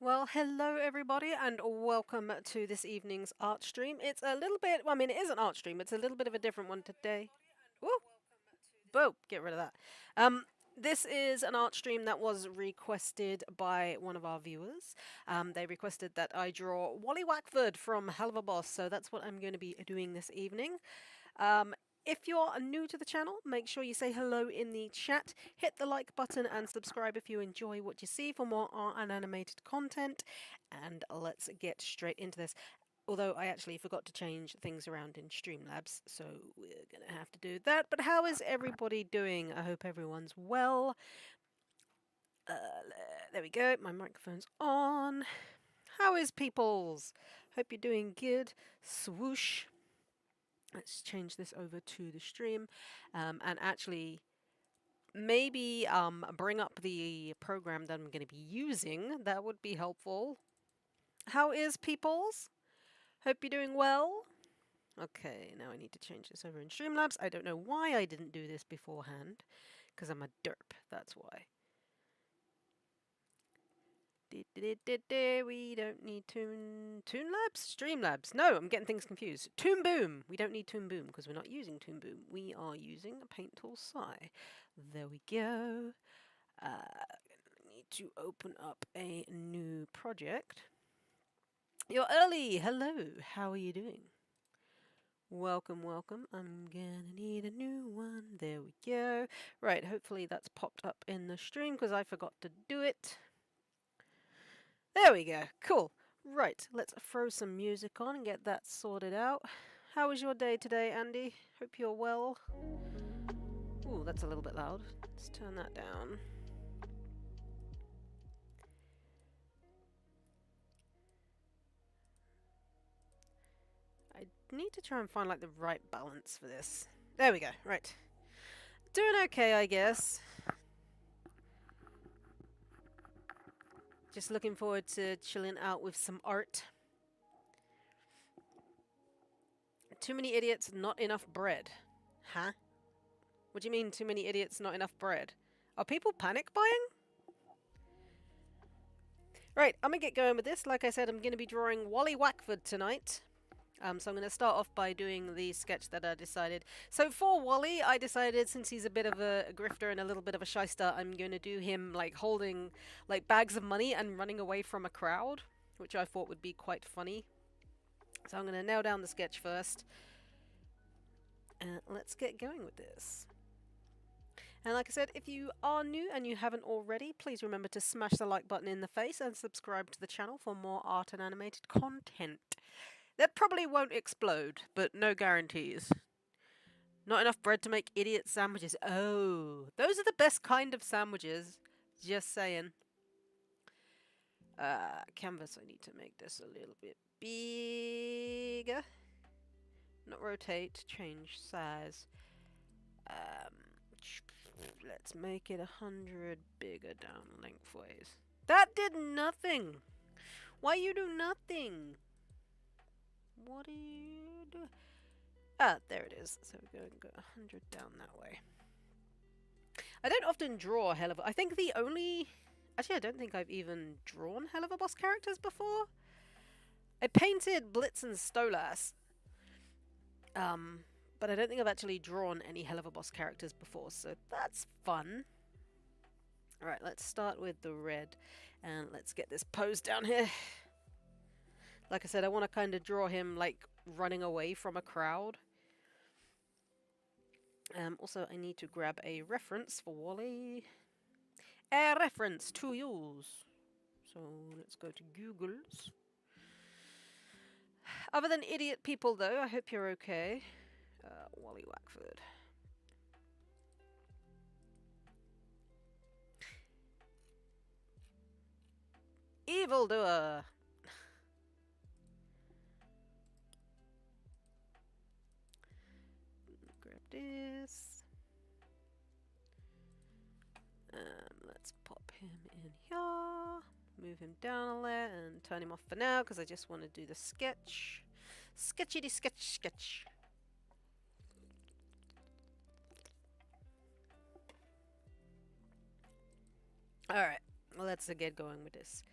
Well, hello everybody, and welcome to this evening's art stream. It's a little bit, well, I mean, it is an art stream, it's a little bit of a different one today. Woo! Boo! Get rid of that. This is an art stream that was requested by one of our viewers. They requested that I draw Wally Wackford from Helluvaboss, so that's what I'm going to be doing this evening. If you're new to the channel, make sure you say hello in the chat, hit the like button and subscribe if you enjoy what you see for more art and animated content, and let's get straight into this. Although I actually forgot to change things around in Streamlabs, so we're going to have to do that. But how is everybody doing? I hope everyone's well. There we go, my microphone's on. How is peoples? Hope you're doing good. Swoosh. Let's change this over to the stream, and actually maybe bring up the program that I'm going to be using. That would be helpful. How is peoples? Hope you're doing well. Okay, now I need to change this over in Streamlabs. I don't know why I didn't do this beforehand, because I'm a derp, that's why. We don't need Toon Labs? Streamlabs. No, I'm getting things confused. Toon Boom. We don't need Toon Boom because we're not using Toon Boom. We are using a Paint Tool Psi. There we go. I need to open up a new project. You're early. Hello. How are you doing? Welcome, welcome. I'm gonna need a new one. There we go. Right, hopefully that's popped up in the stream because I forgot to do it. There we go. Cool. Right, let's throw some music on and get that sorted out. How was your day today, Andy? Hope you're well. Ooh, that's a little bit loud. Let's turn that down. I need to try and find like the right balance for this. There we go. Right. Doing okay, I guess. Just looking forward to chilling out with some art. Too many idiots, not enough bread. Huh? What do you mean, too many idiots, not enough bread? Are people panic buying? Right, I'm gonna get going with this. Like I said, I'm gonna be drawing Wally Wackford tonight. So I'm going to start off by doing the sketch that I decided. So for Wally, I decided since he's a bit of a grifter and a little bit of a shyster, I'm going to do him like holding like bags of money and running away from a crowd, which I thought would be quite funny. So I'm going to nail down the sketch first. And let's get going with this. And like I said, if you are new and you haven't already, please remember to smash the like button in the face and subscribe to the channel for more art and animated content. That probably won't explode, but no guarantees. Not enough bread to make idiot sandwiches. Oh, those are the best kind of sandwiches. Just saying. Canvas, I need to make this a little bit bigger. Not rotate, change size. Let's make it 100 bigger down lengthways. That did nothing. Why you do nothing? What do you do? Ah, there it is. So we're going to go 100 down that way. I don't often draw I think the only... Actually, I don't think I've even drawn Helluvaboss characters before. I painted Blitz and Stolas. But I don't think I've actually drawn any Helluvaboss characters before, so that's fun. Alright, let's start with the red. And let's get this pose down here. Like I said, I want to kind of draw him, like, running away from a crowd. Also, I need to grab a reference for Wally. A reference to use. So, let's go to Google's. Other than idiot people, though, I hope you're okay. Wally Wackford. Evildoer! Grab this. Let's pop him in here. Move him down a layer and turn him off for now because I just want to do the sketch. Sketchity sketch sketch. Alright, well, let's get going with this.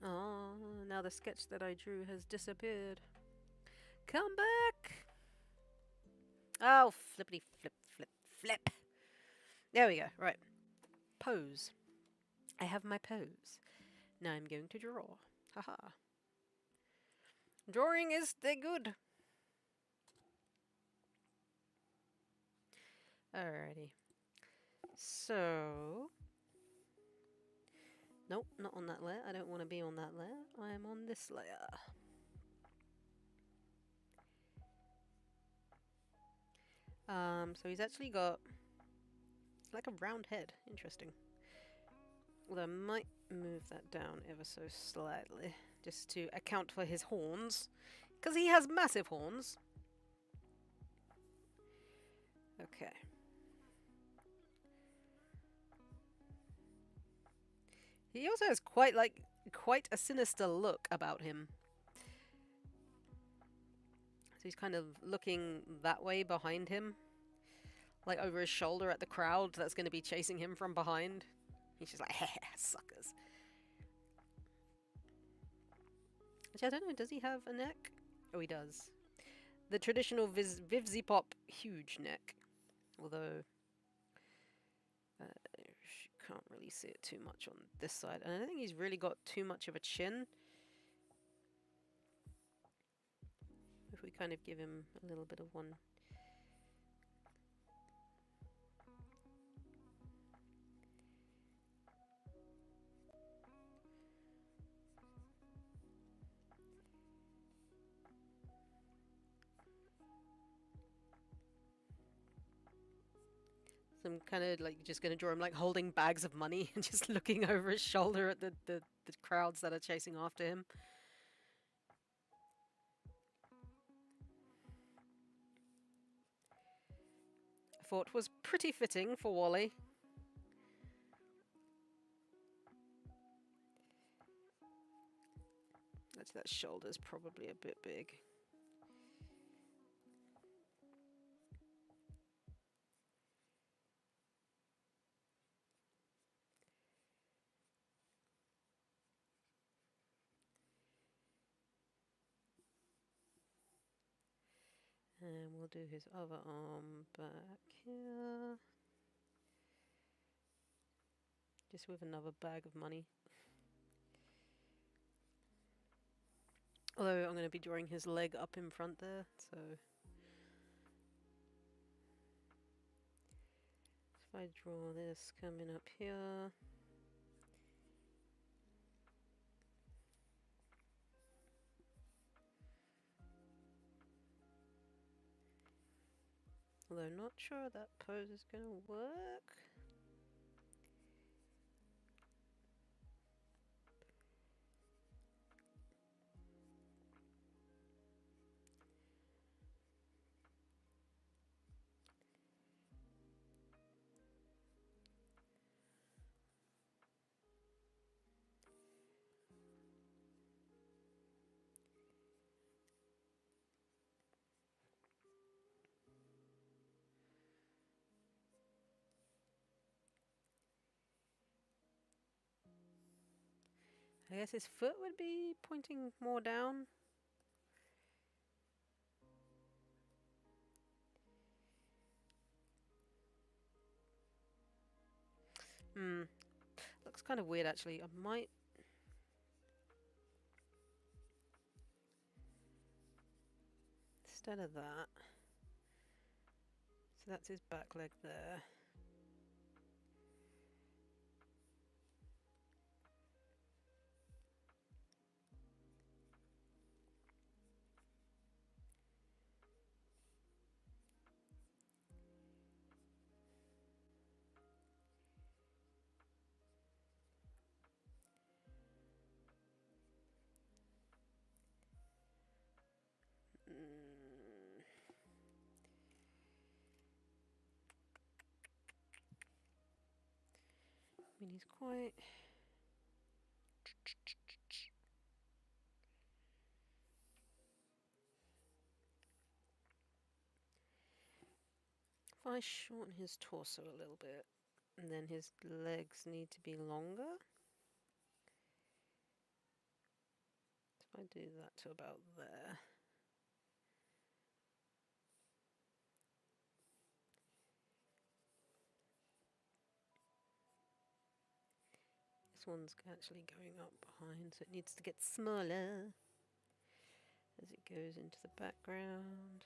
Oh, now the sketch that I drew has disappeared. Come back! Oh, flippity flip, flip, flip. There we go. Right. Pose. I have my pose. Now I'm going to draw. Haha. Drawing is the good. Alrighty. So... Nope, not on that layer. I don't want to be on that layer. I am on this layer. So he's actually got like a round head. Interesting. Although I might move that down ever so slightly, just to account for his horns. Because he has massive horns. Okay. He also has quite a sinister look about him. So he's kind of looking that way behind him. Like over his shoulder at the crowd that's going to be chasing him from behind. He's just like, heh, suckers. Which I don't know, does he have a neck? Oh, he does. The traditional vivzipop huge neck. Although, you can't really see it too much on this side. And I don't think he's really got too much of a chin. If we kind of give him a little bit of one. So I'm kind of like just going to draw him like holding bags of money and just looking over his shoulder at the crowds that are chasing after him. I thought was pretty fitting for Wally. Actually, that shoulder's probably a bit big. And we'll do his other arm back here. Just with another bag of money. Although I'm going to be drawing his leg up in front there, so... If I draw this coming up here... Although not sure that pose is going to work. I guess his foot would be pointing more down. Hmm. Looks kind of weird actually. I might... Instead of that... So that's his back leg there. I mean, he's quite... If I shorten his torso a little bit, and then his legs need to be longer. I do that to about there. This one's actually going up behind, so it needs to get smaller as it goes into the background.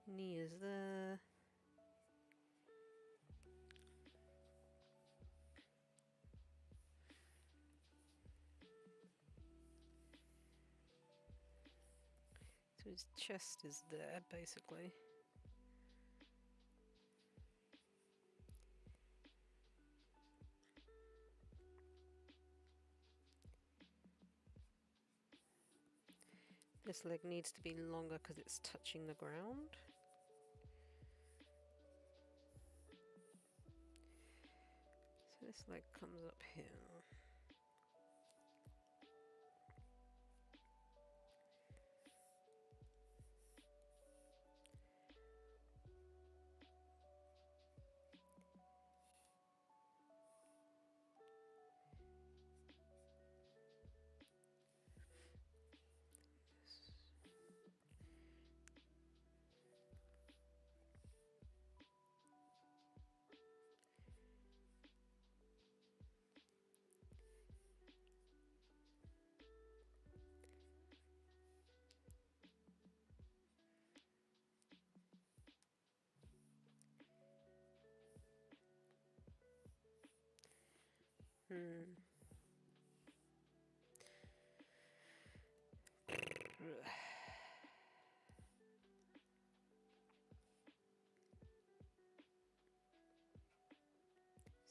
Knee is there. So his chest is there, basically. This leg needs to be longer because it's touching the ground. So this leg comes up here.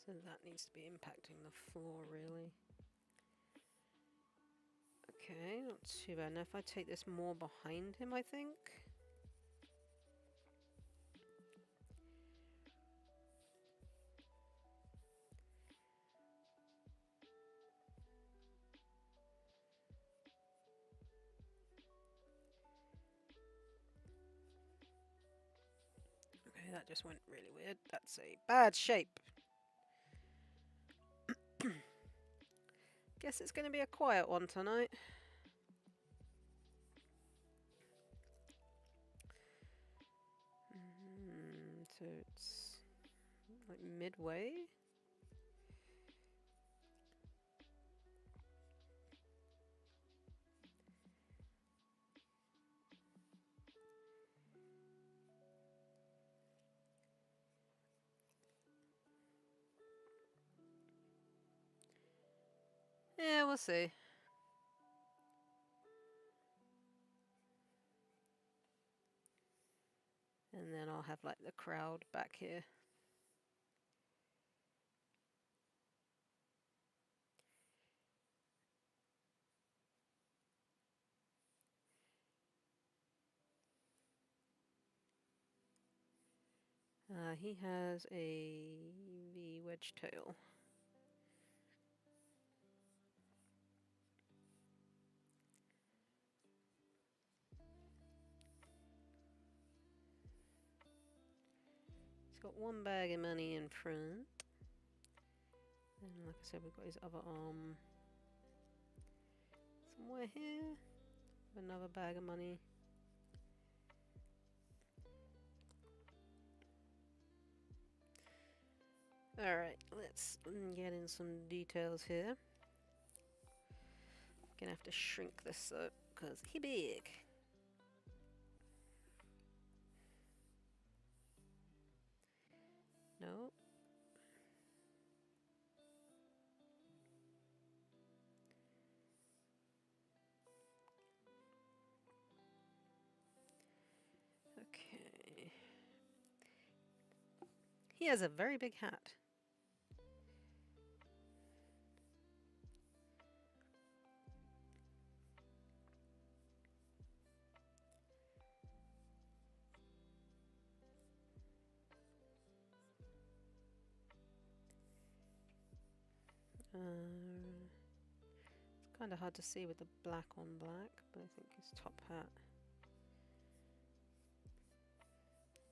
So that needs to be impacting the floor, really. Okay, not too bad. Now if I take this more behind him, I think. Okay, that just went really weird. That's a bad shape. Guess it's going to be a quiet one tonight. So it's like midway. Yeah, we'll see. And then I'll have like the crowd back here. He has a V wedge tail. He's got one bag of money in front. And like I said, we've got his other arm somewhere here. Another bag of money. Alright, let's get in some details here. Gonna have to shrink this up because he big. No. Okay. He has a very big hat. It's kind of hard to see with the black on black, but I think his top hat.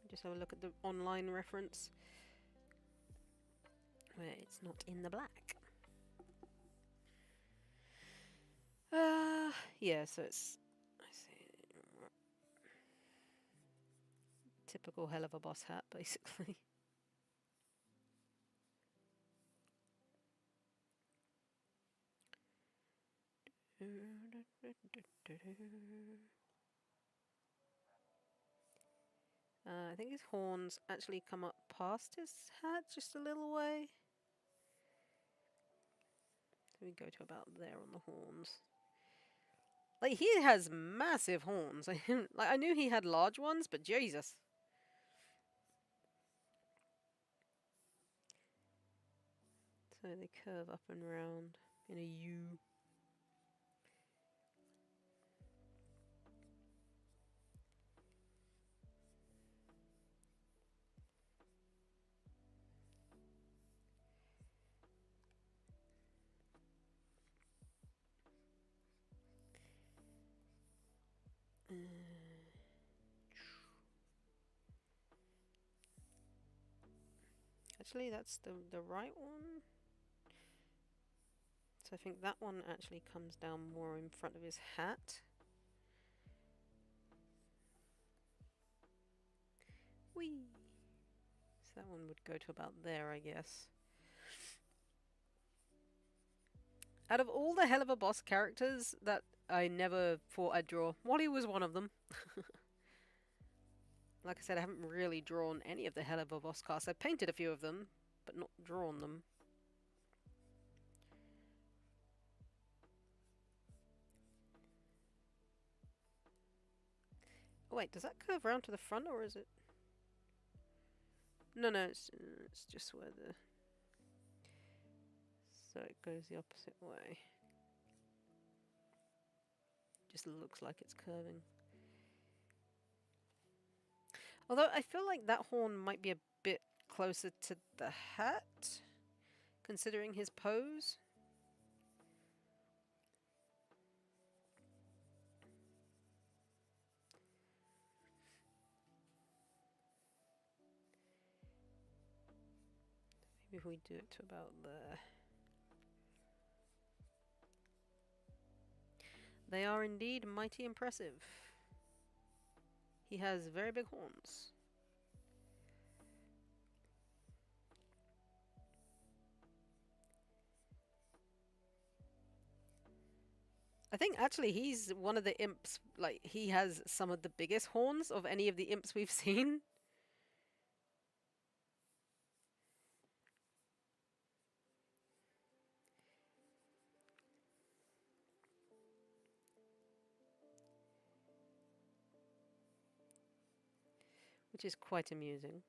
Just have a look at the online reference where it's not in the black. Yeah, so it's, I see, typical Helluvaboss hat, basically. I think his horns actually come up past his hat just a little way. So we go to about there on the horns. Like, he has massive horns. Like, I knew he had large ones, but Jesus. So they curve up and round in a U. Actually, that's the right one. So I think that one actually comes down more in front of his hat. Whee! So that one would go to about there, I guess. Out of all the Helluvaboss characters that I never thought I'd draw, Wally was one of them. Like I said, I haven't really drawn any of the Helluvaboss casts. I've painted a few of them, but not drawn them. Oh, wait, does that curve around to the front, or is it... No, it's just where the... So it goes the opposite way. Just looks like it's curving. Although I feel like that horn might be a bit closer to the hat, considering his pose. Maybe if we do it to about there. They are indeed mighty impressive. He has very big horns. I think actually he's one of the imps, like, he has some of the biggest horns of any of the imps we've seen. Which is quite amusing.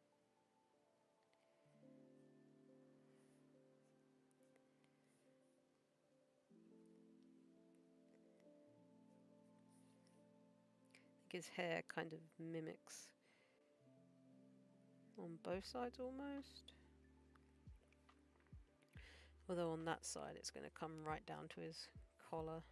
I think his hair kind of mimics on both sides almost. Although on that side it's going to come right down to his collar.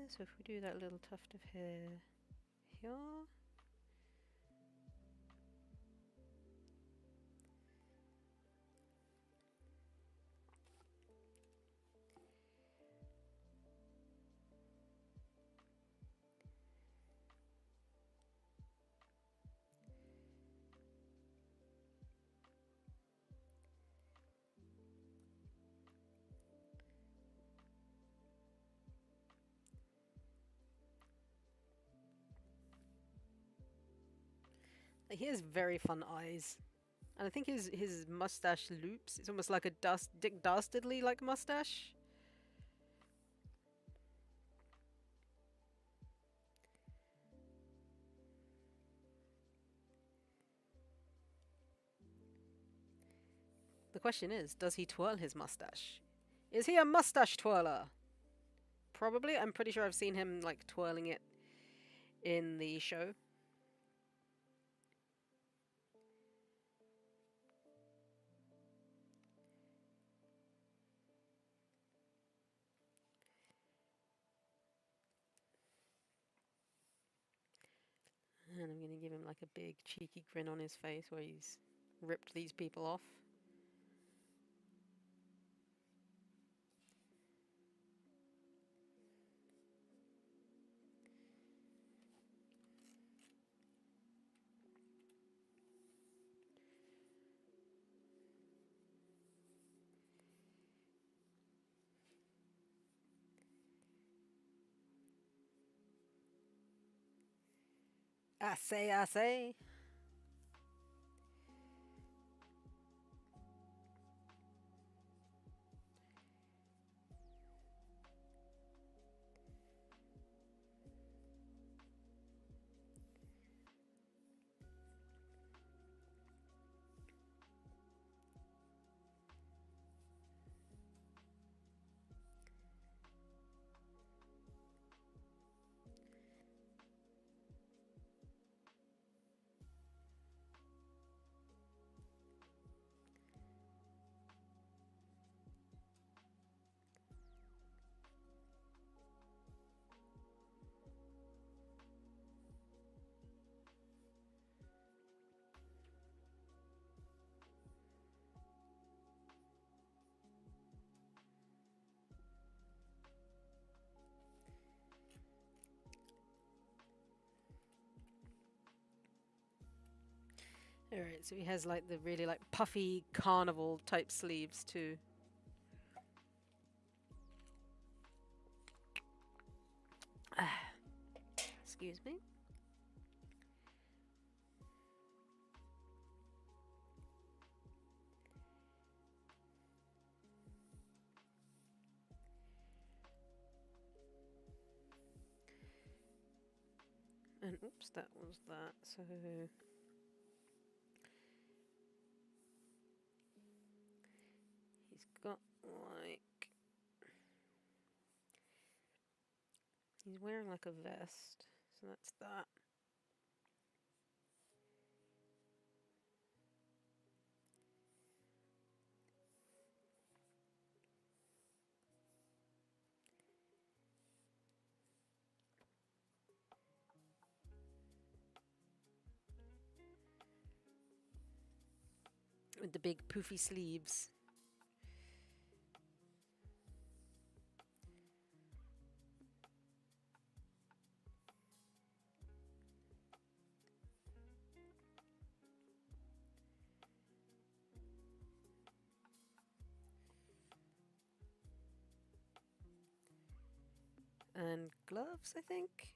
So if we do that little tuft of hair here. He has very fun eyes. And I think his mustache loops. It's almost like a Dick Dastardly like mustache. The question is, does he twirl his mustache? Is he a mustache twirler? Probably. I'm pretty sure I've seen him like twirling it in the show. And I'm going to give him like a big cheeky grin on his face where he's ripped these people off. I say, I say. Alright, so he has like the really like puffy carnival type sleeves too. Excuse me. And oops, that was that. So he's got like, he's wearing like a vest. So that's that. With the big poofy sleeves. And gloves, I think.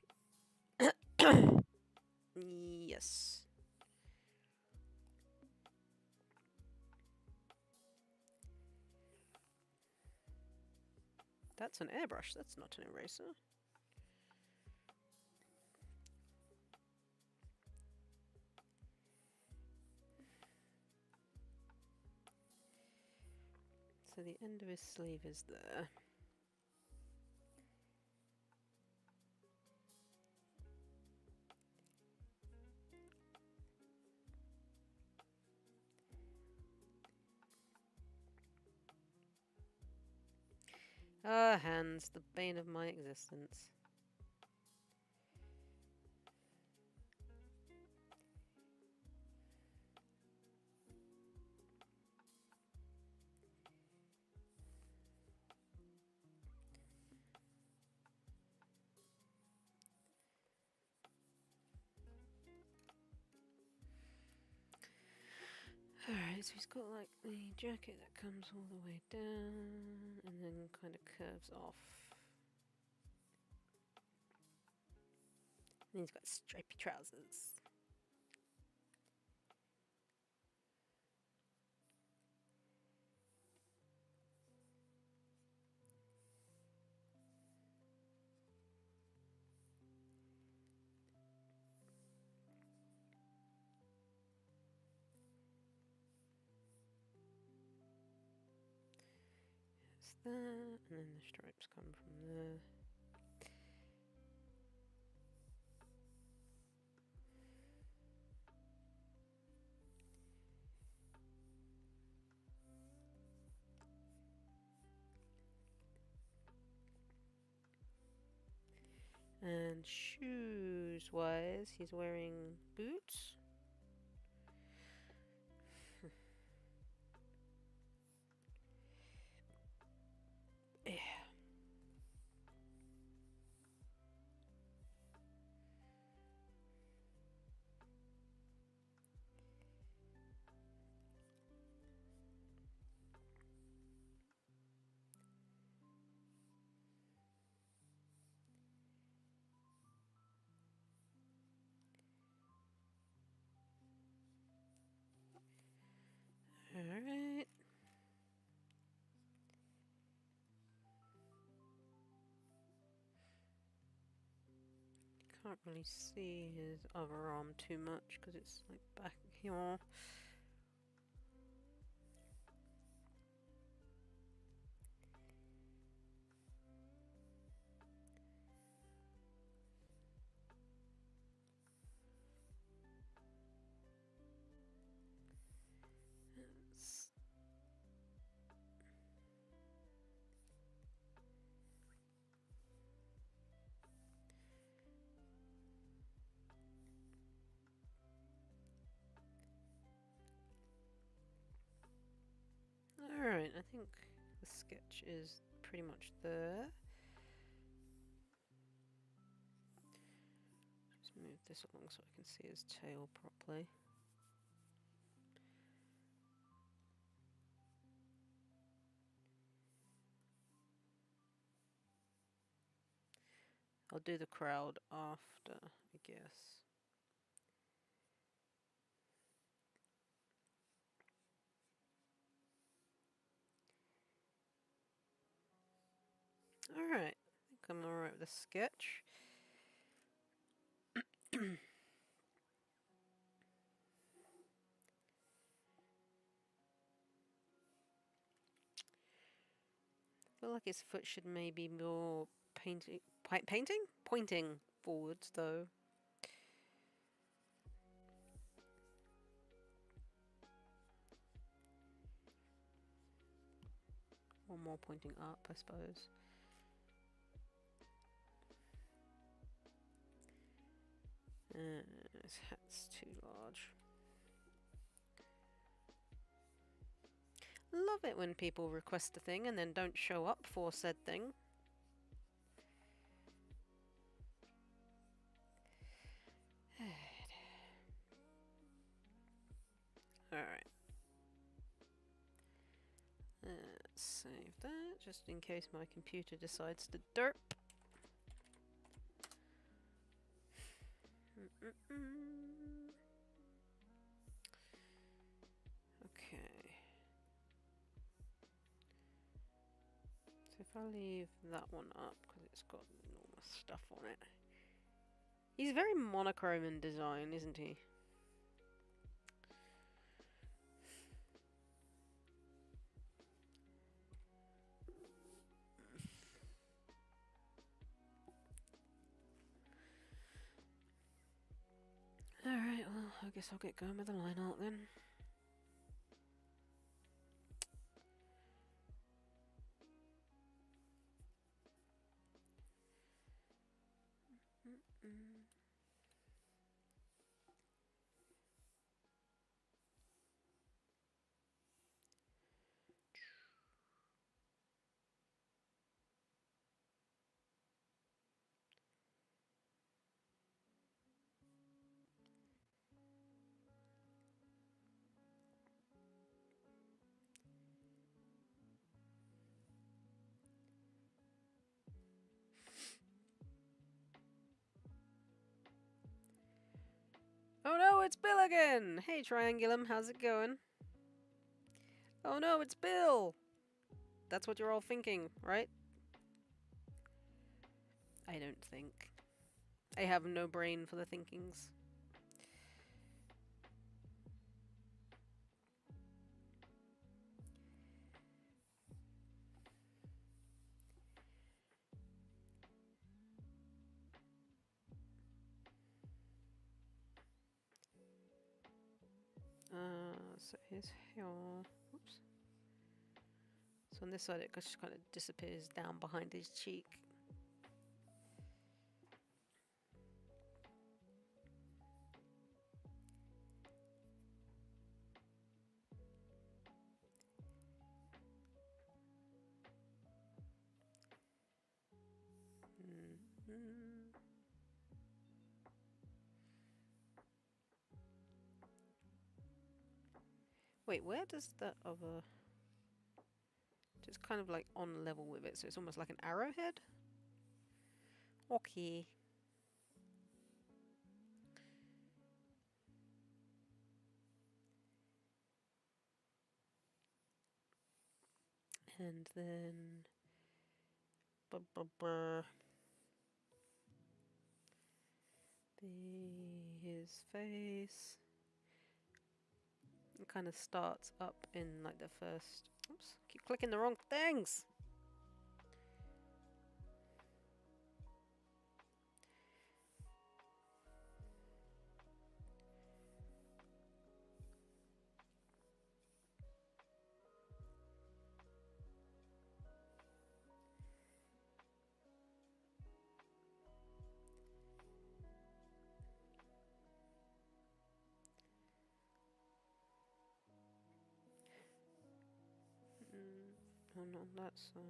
Yes. That's an airbrush, that's not an eraser. So the end of his sleeve is there. Ah, hands, the bane of my existence. Alright, so he's got like the jacket that comes all the way down and then kind of curves off. And he's got stripy trousers. That's that, and then the stripes come from there. And shoes wise, is. He's wearing boots. Yeah. Alright. Can't really see his other arm too much because it's like back here. Alright, I think the sketch is pretty much there. Just move this along so I can see his tail properly. I'll do the crowd after, I guess. Alright, I think I'm alright with the sketch. I feel like his foot should maybe more pointing forwards though. Or more pointing up, I suppose. His hat's too large. Love it when people request a thing and then don't show up for said thing. Alright. Let's save that, just in case my computer decides to derp. Okay. So if I leave that one up, because it's got enormous stuff on it. He's very monochrome in design, isn't he? Alright, well, I guess I'll get going with the line art then. Oh no, it's Bill again! Hey Triangulum, how's it going? Oh no, it's Bill! That's what you're all thinking, right? I don't think. I have no brain for the thinkings. So his hair. Oops. So on this side, it just kind of disappears down behind his cheek. Mm. Wait, where does the other... Just kind of like on level with it, so it's almost like an arrowhead? Okay. And then... his face. It kind of starts up in like the first... Oops, keep clicking the wrong things! And on that side.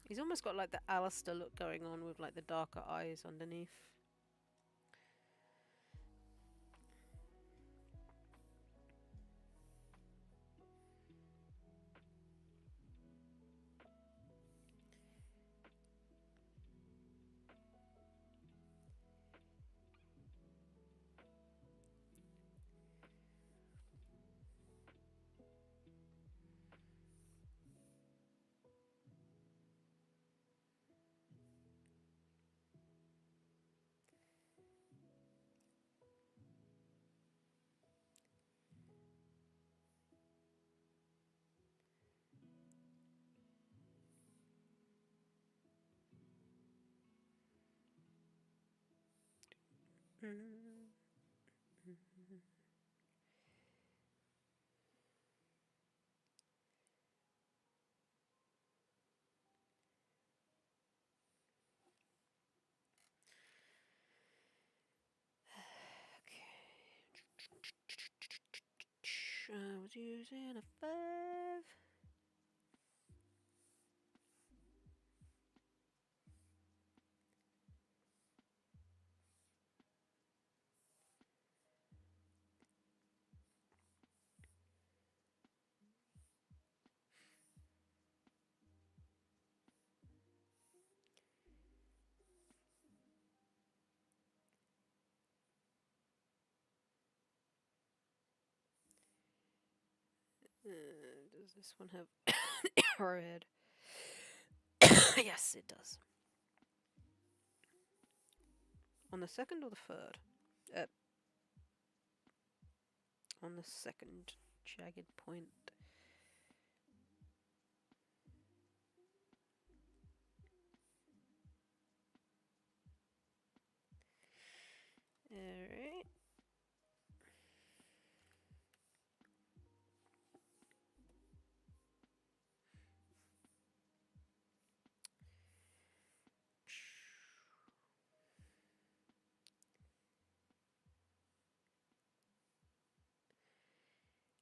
He's almost got like the Alistair look going on with like the darker eyes underneath. I was using a 5. Does this one have arrowhead? Yes, it does. On the second or the third? On the second jagged point. Alright.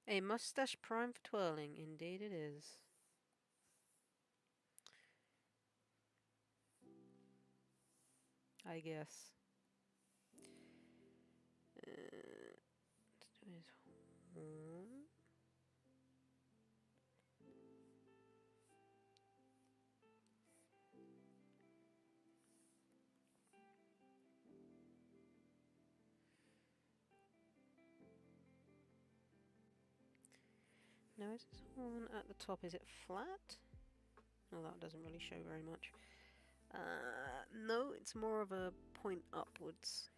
A mustache prime for twirling, indeed it is. I guess. Let's do his horn. Now is his horn at the top, is it flat? Oh, that doesn't really show very much. No, it's more of a point upwards.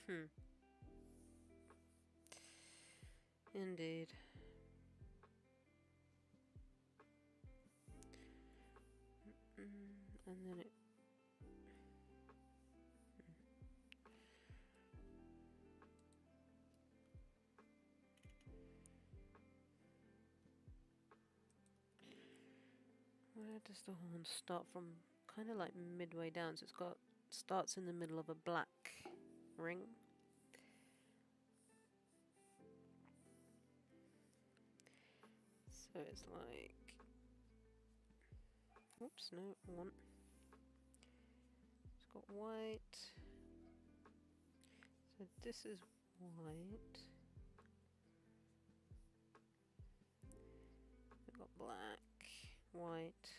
Hmm. Indeed. And then it... Where does the horn start from? Kind of like midway down, so it's got... starts in the middle of a black ring. So it's like... Oops, no, one. It's got white. So this is white. We've got black, white,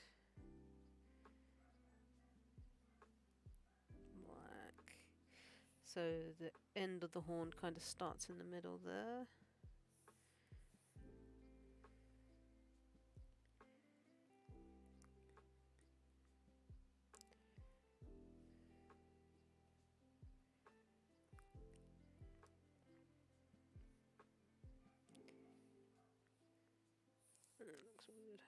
black. So the end of the horn kind of starts in the middle there. That looks weird.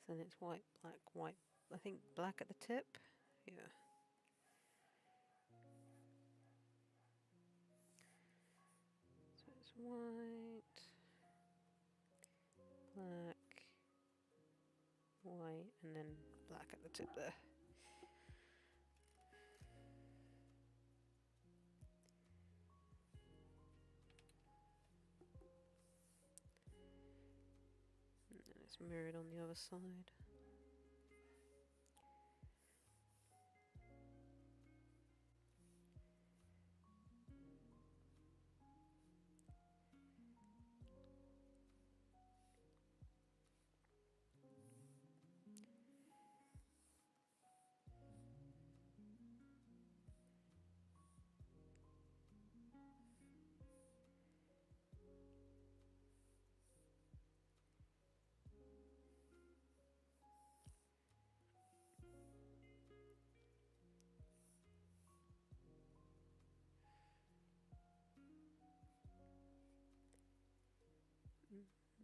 So then it's white, black, white. I think black at the tip. Yeah. So it's white, black, white, and then black at the tip there. And then it's mirrored on the other side.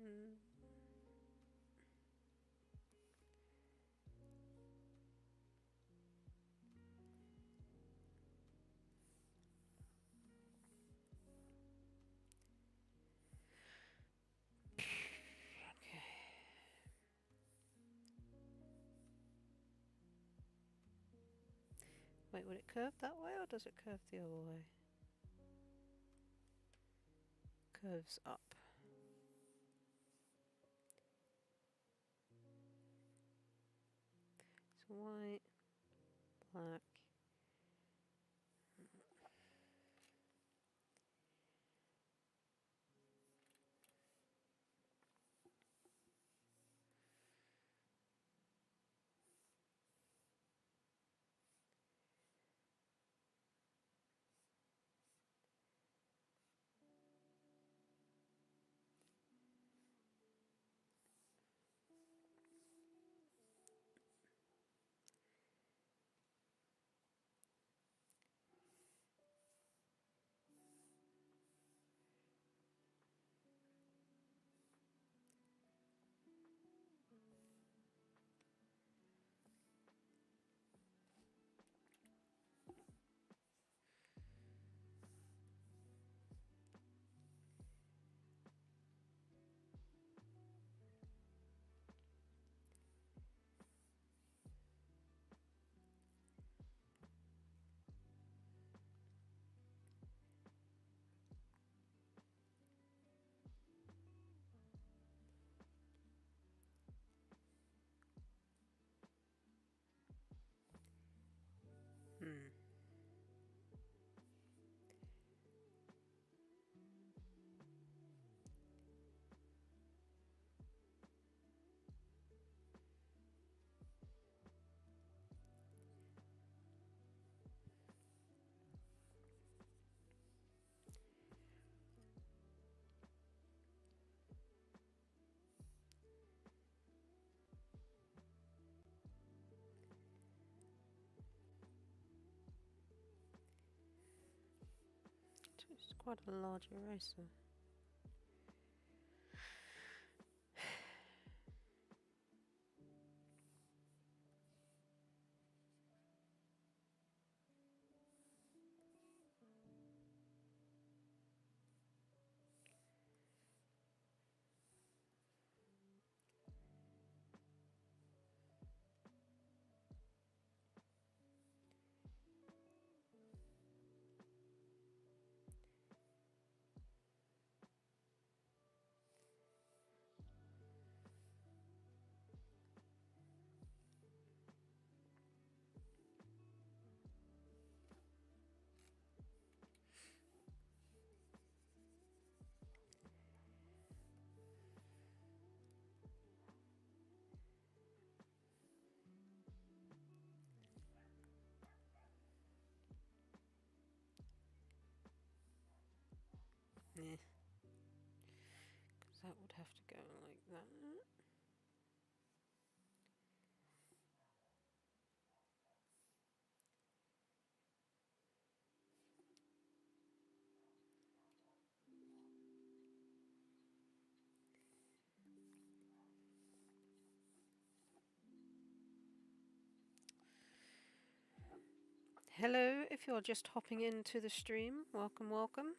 Mm. Okay. Wait, would it curve that way or does it curve the other way? Curves up. So white, black. quite a large eraser. Yeah. Because that would have to go like that. Hello, if you're just hopping into the stream, welcome, welcome.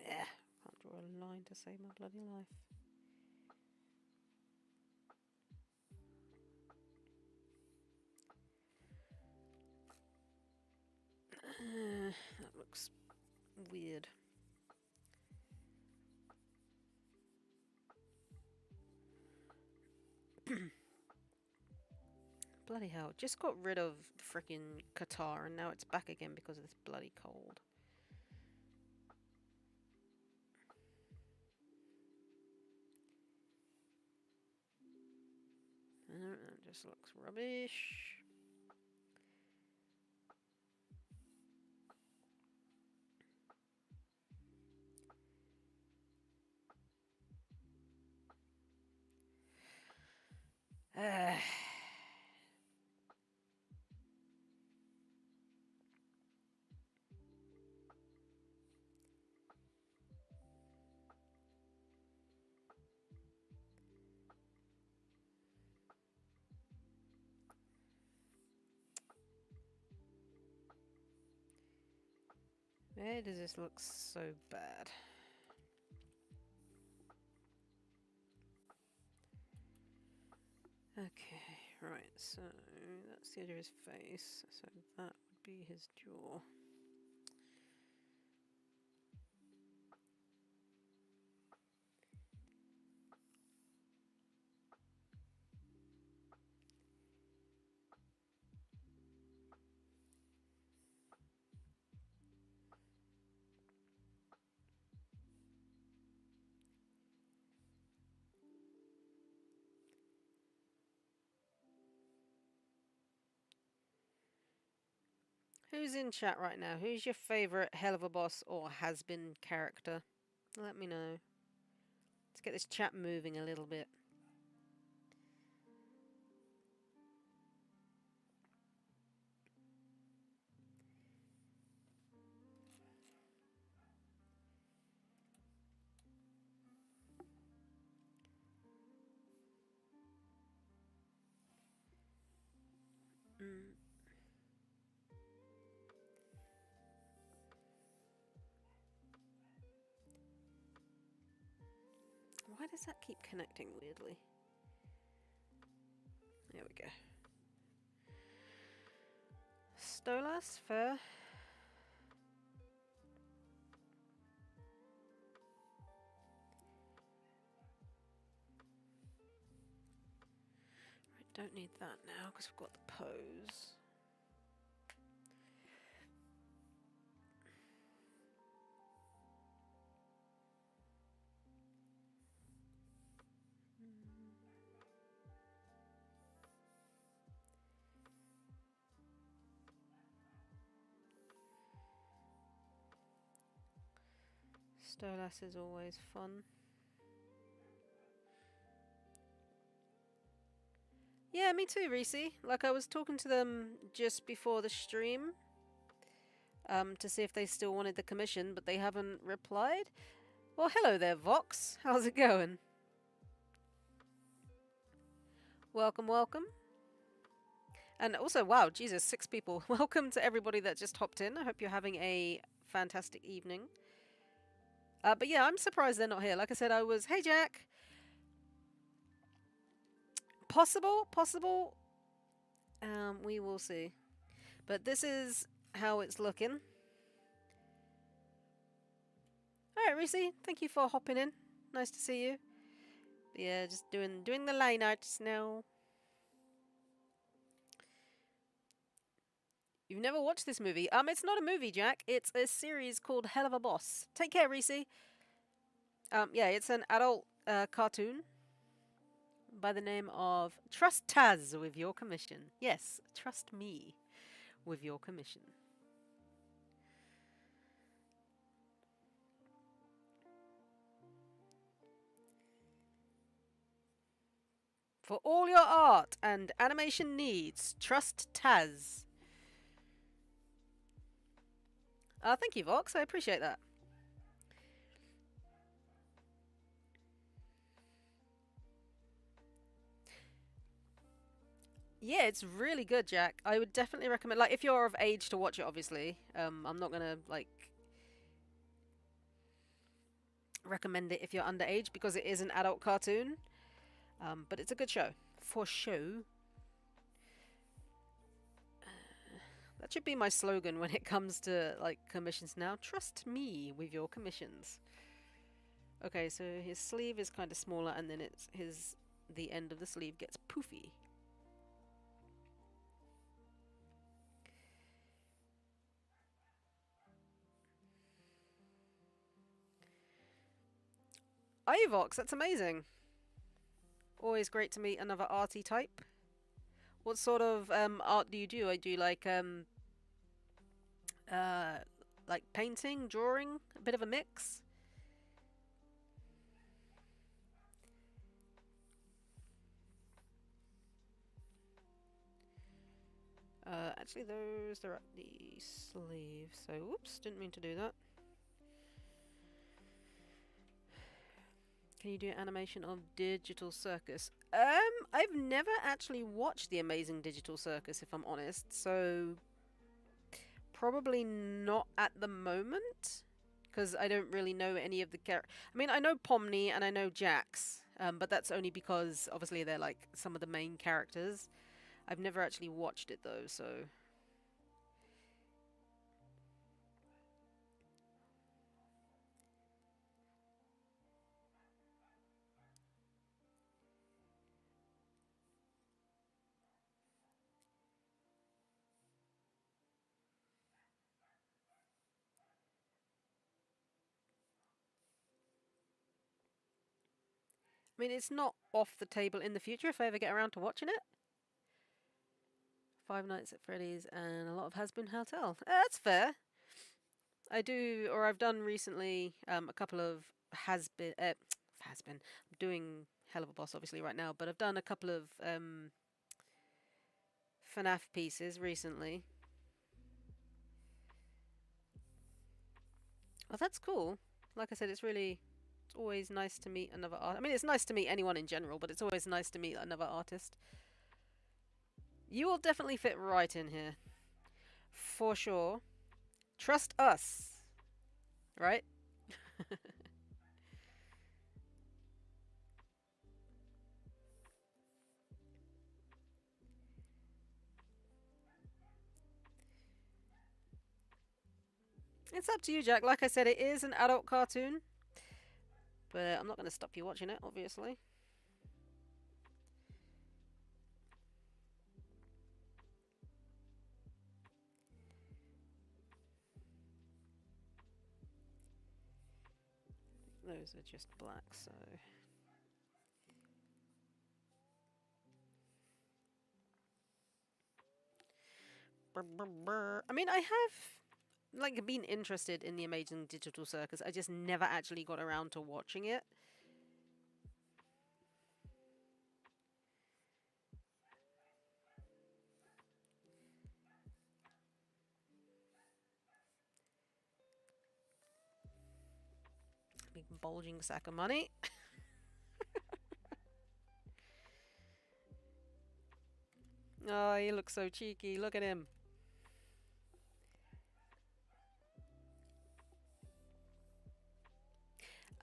Yeah, can't draw a line to save my bloody life. That looks weird. Bloody hell, just got rid of freaking Qatar and now it's back again because of this bloody cold. That just looks rubbish. Where does this look so bad? Okay, right, so that's the edge of his face, so that would be his jaw. Who's in chat right now? Who's your favourite Helluvaboss or has-been character? Let me know. Let's get this chat moving a little bit. Why does that keep connecting weirdly? There we go. Stolas, fair. Right, don't need that now because we've got the pose. Stolas is always fun. Yeah, me too, Reese. Like, I was talking to them just before the stream. to see if they still wanted the commission, but they haven't replied. Well, hello there, Vox. How's it going? Welcome, welcome. And also, wow, Jesus, 6 people. Welcome to everybody that just hopped in. I hope you're having a fantastic evening. But yeah, I'm surprised they're not here. Like I said, I was, hey, Jack. Possible, possible. We will see. But this is how it's looking. Alright, Reese, thank you for hopping in. Nice to see you. But yeah, just doing the line arts now. You've never watched this movie? It's not a movie, Jack. It's a series called Helluvaboss. Take care, Reese. Yeah, it's an adult cartoon by the name of Trust Taz with your commission. Yes, trust me with your commission. For all your art and animation needs, trust Taz. Thank you, Vox. I appreciate that. Yeah, it's really good, Jack. I would definitely recommend. Like, if you're of age to watch it, obviously. I'm not gonna like recommend it if you're underage because it is an adult cartoon. But it's a good show for show. That should be my slogan when it comes to like commissions now. Trust me with your commissions. Okay, so his sleeve is kind of smaller, and then the end of the sleeve gets poofy. Ivox, that's amazing. Always great to meet another arty type. What sort of art do you do? I do uh, like painting, drawing, a bit of a mix. Actually, those are at the sleeve. So, whoops, didn't mean to do that. Can you do animation of Digital Circus? I've never actually watched The Amazing Digital Circus, if I'm honest. So, probably not at the moment. Because I don't really know any of the characters. I mean, I know Pomni and I know Jax. But that's only because, obviously, they're like some of the main characters. I've never actually watched it, though, so... I mean, it's not off the table in the future if I ever get around to watching it. Five Nights at Freddy's and a lot of Has Been Hotel. That's fair. I do, or I've done recently a couple of Has Been. I'm doing Helluvaboss obviously right now, but I've done a couple of FNAF pieces recently. Oh, that's cool. Like I said, it's always nice to meet another artist. I mean, it's nice to meet anyone in general, but it's always nice to meet another artist. You will definitely fit right in here. For sure. Trust us. Right? It's up to you, Jack. Like I said, it is an adult cartoon. But I'm not going to stop you watching it, obviously. Those are just black, so... I mean, I have like been interested in the Amazing Digital Circus. I just never actually got around to watching it. Big bulging sack of money. Oh, he looks so cheeky. Look at him.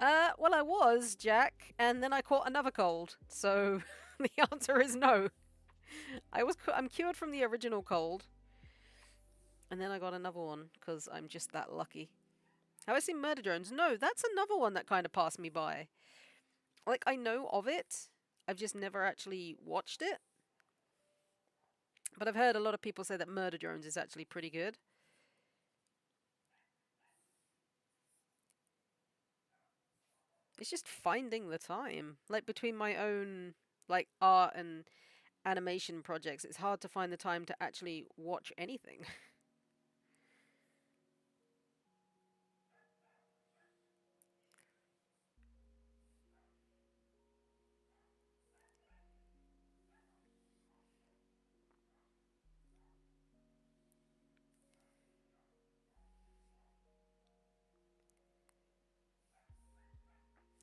Well, I was, Jack, and then I caught another cold. So the answer is no. I'm cured from the original cold, and then I got another one because I'm just that lucky. Have I seen Murder Drones? No, that's another one that kind of passed me by. Like, I know of it, I've just never actually watched it. But I've heard a lot of people say that Murder Drones is actually pretty good. It's just finding the time. Like, between my own, like, art and animation projects, it's hard to find the time to actually watch anything.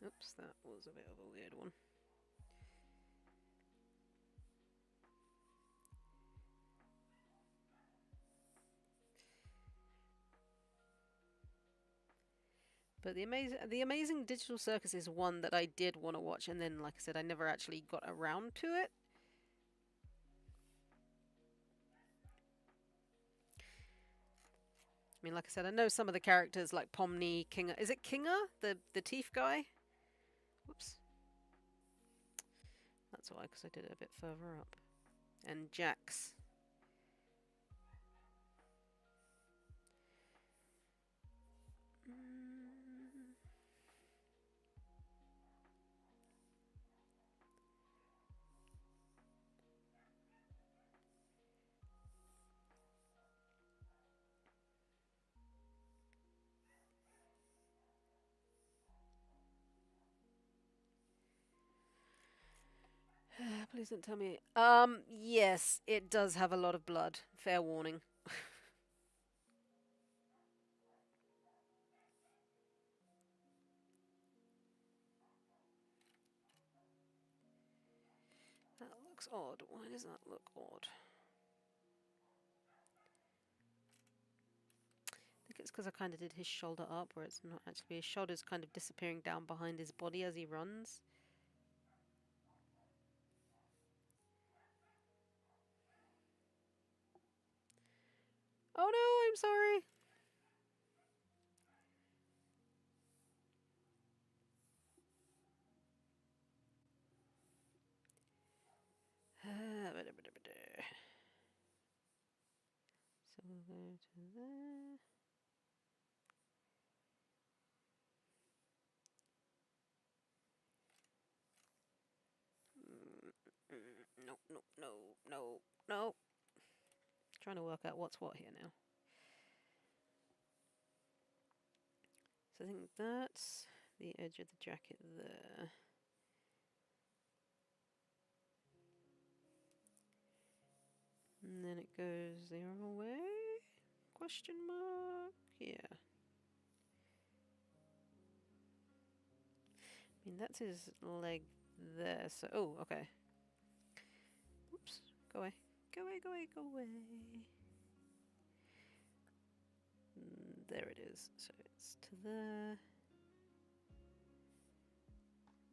Oops, that was a bit of a weird one. But the amazing Digital Circus is one that I did want to watch, and then, like I said, I never actually got around to it. I mean, like I said, I know some of the characters, like Pomni, Kinga. Is it Kinga, the teeth guy? Whoops. That's why, because I did it a bit further up. And Jax. Please don't tell me. Yes, it does have a lot of blood. Fair warning. That looks odd. Why does that look odd? I think it's because I kind of did his shoulder up, where it's not actually his shoulder's kind of disappearing down behind his body as he runs. Oh no, I'm sorry. So we'll go to there. No, no, no, no, no. Trying to work out what's what here now. So I think that's the edge of the jacket there. And then it goes the other way? Question mark? Yeah. I mean, that's his leg there, so... Oh, okay. Oops. Go away. Go away, go away, go away. There it is. So it's to there.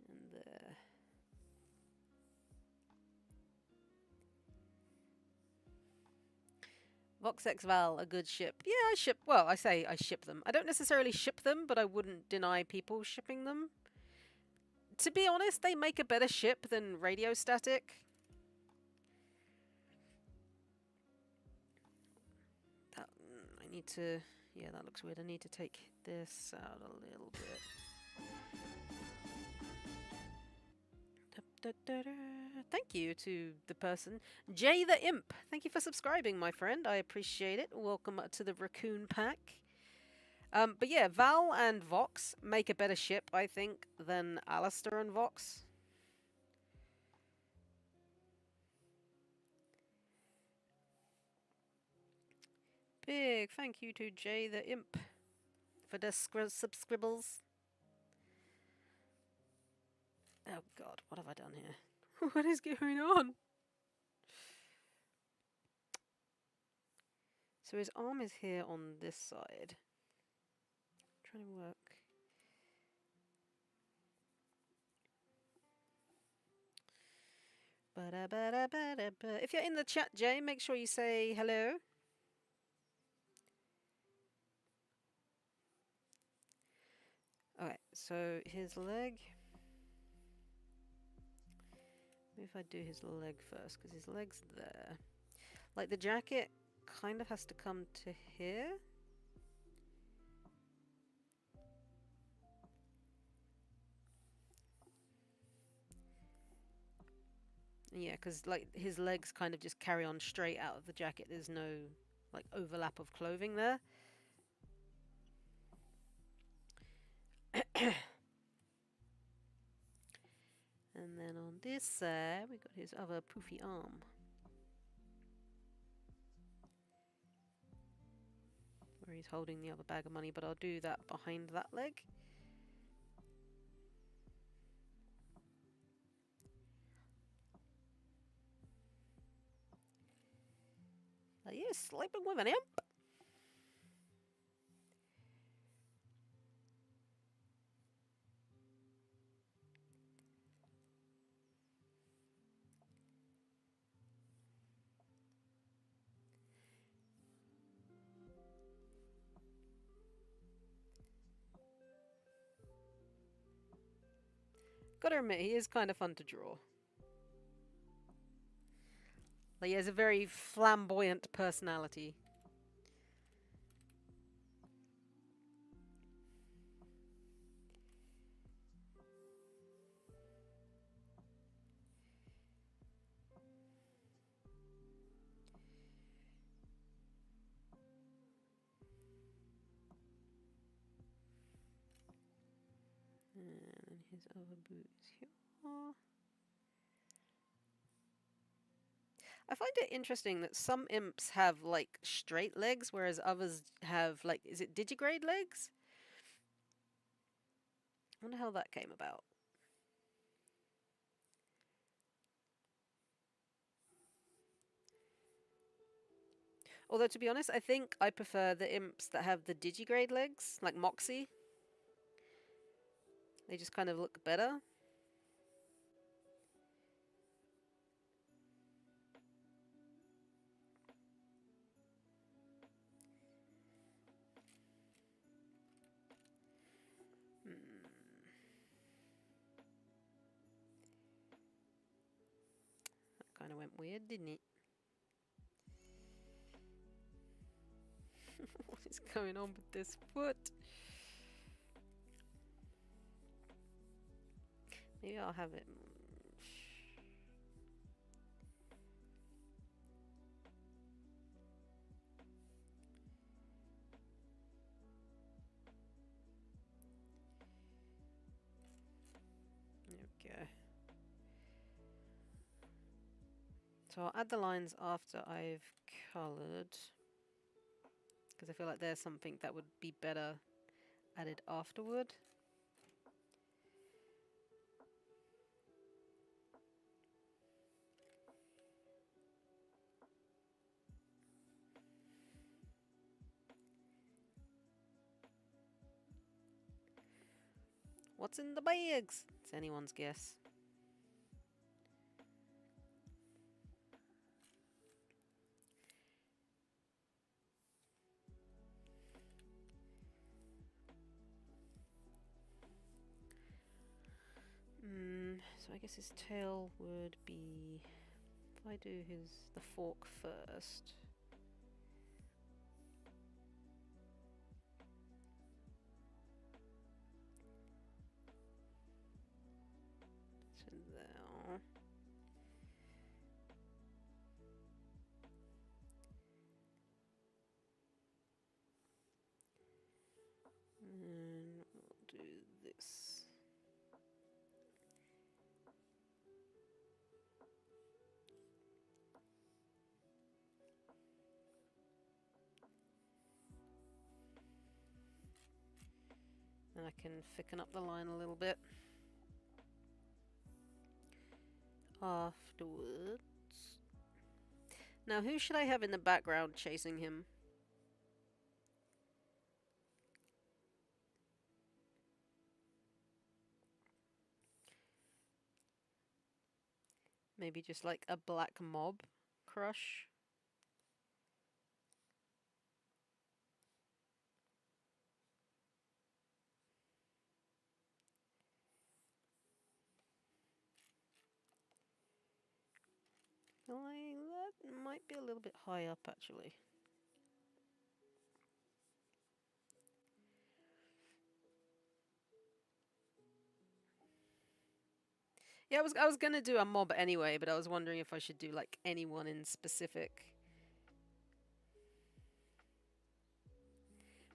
And there. Vox X Val, a good ship. Yeah, I ship... Well, I say I ship them. I don't necessarily ship them, but I wouldn't deny people shipping them. To be honest, they make a better ship than Radio Static. I need to... Yeah, that looks weird. I need to take this out a little bit. Thank you to the person. Jay the Imp. Thank you for subscribing, my friend. I appreciate it. Welcome to the Raccoon Pack. But yeah, Val and Vox make a better ship, I think, than Alistair and Vox. Big thank you to Jay the Imp for the subscribbles. Oh god, what have I done here? What is going on? So his arm is here on this side. I'm trying to work. Ba-da-ba-da-ba-da-ba. If you're in the chat, Jay, make sure you say hello. Okay, so his leg. Maybe if I do his leg first, because his leg's there. Like the jacket kind of has to come to here. Yeah, because like his legs kind of just carry on straight out of the jacket. There's no like overlap of clothing there. And then on this side, we got his other poofy arm. Where he's holding the other bag of money, but I'll do that behind that leg. Are you sleeping with an imp? Gotta admit, he is kind of fun to draw. Like, he has a very flamboyant personality. And his other boot is here. I find it interesting that some imps have like straight legs, whereas others have like, is it digigrade legs? I wonder how that came about. Although to be honest, I think I prefer the imps that have the digigrade legs, like Moxie. They just kind of look better. That kind of went weird, didn't it? What is going on with this foot? Maybe I'll have it. There we go. So I'll add the lines after I've coloured, because I feel like there's something that would be better added afterward. What's in the bags? It's anyone's guess. So I guess his tail would be, if I do the fork first. So there. And we'll do this. And I can thicken up the line a little bit. afterwards. Now, who should I have in the background chasing him? Maybe just like a black mob crush. That might be a little bit high up, actually. Yeah, I was gonna do a mob anyway, but I was wondering if I should do like anyone in specific.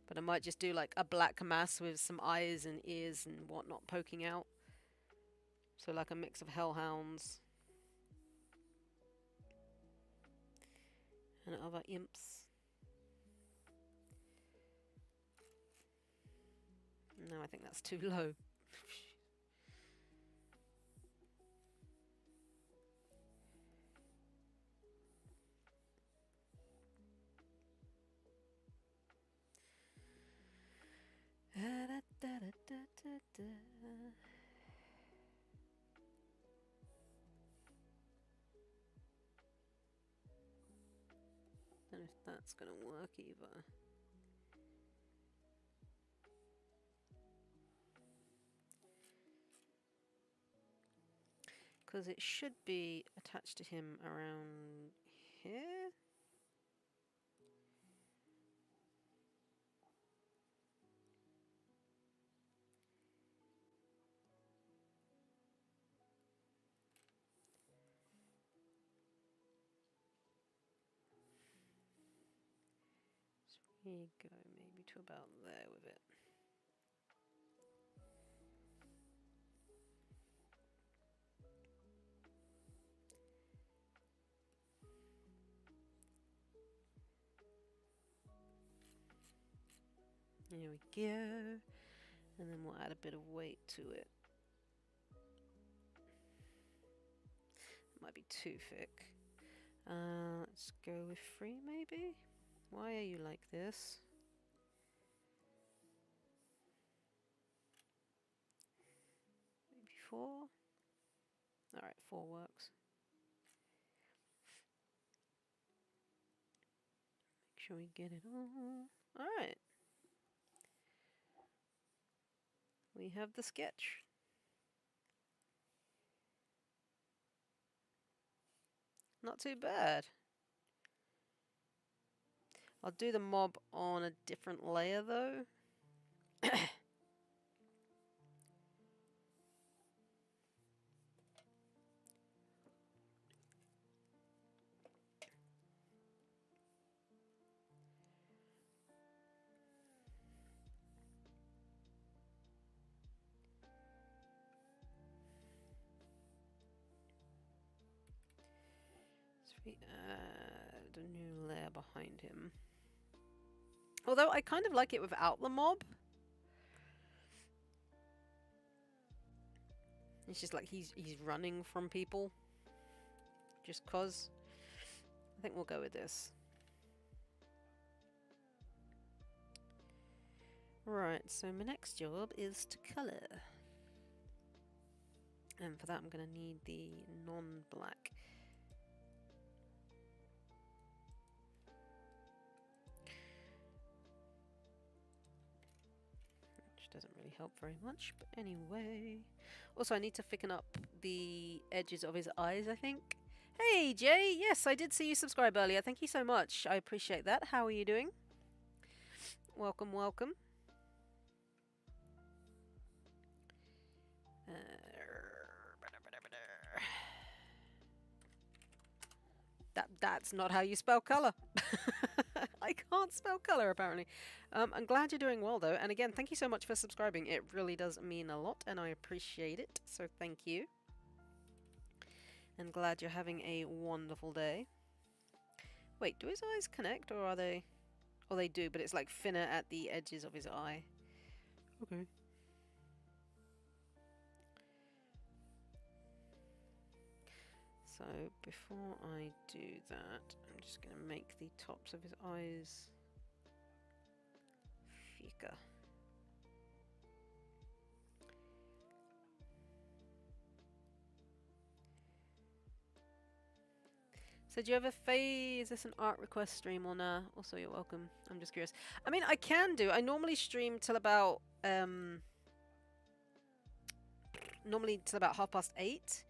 But I might just do like a black mass with some eyes and ears and whatnot poking out. So like a mix of hellhounds and other imps. No, I think that's too low. Don't know if that's gonna work either. Because it should be attached to him around here. So we go maybe to about there with it. There we go. And then we'll add a bit of weight to it. Might be too thick. Let's go with 3 maybe? Why are you like this? Maybe 4? Alright, 4 works. Make sure we get it all. Alright. We have the sketch. Not too bad. I'll do the mob on a different layer though. So we add a new layer behind him. Although I kind of like it without the mob. It's just like he's running from people. Just cause. I think we'll go with this. Right, so my next job is to colour. And for that I'm going to need the non-black. Which doesn't really help very much, but anyway. Also, I need to thicken up the edges of his eyes, I think. Hey, Jay! Yes, I did see you subscribe earlier. Thank you so much. I appreciate that. How are you doing? Welcome, welcome. That's not how you spell colour. I can't spell colour, apparently. I'm glad you're doing well, though. And again, thank you so much for subscribing. It really does mean a lot, and I appreciate it. So thank you. And glad you're having a wonderful day. Wait, do his eyes connect, or are they... Oh, they do, but it's like thinner at the edges of his eye. Okay. So before I do that, I'm just going to make the tops of his eyes thicker. So do you have a phase? Is this an art request stream or nah? Also, you're welcome. I'm just curious. I mean, I can do. I normally stream till about normally till about 8:30.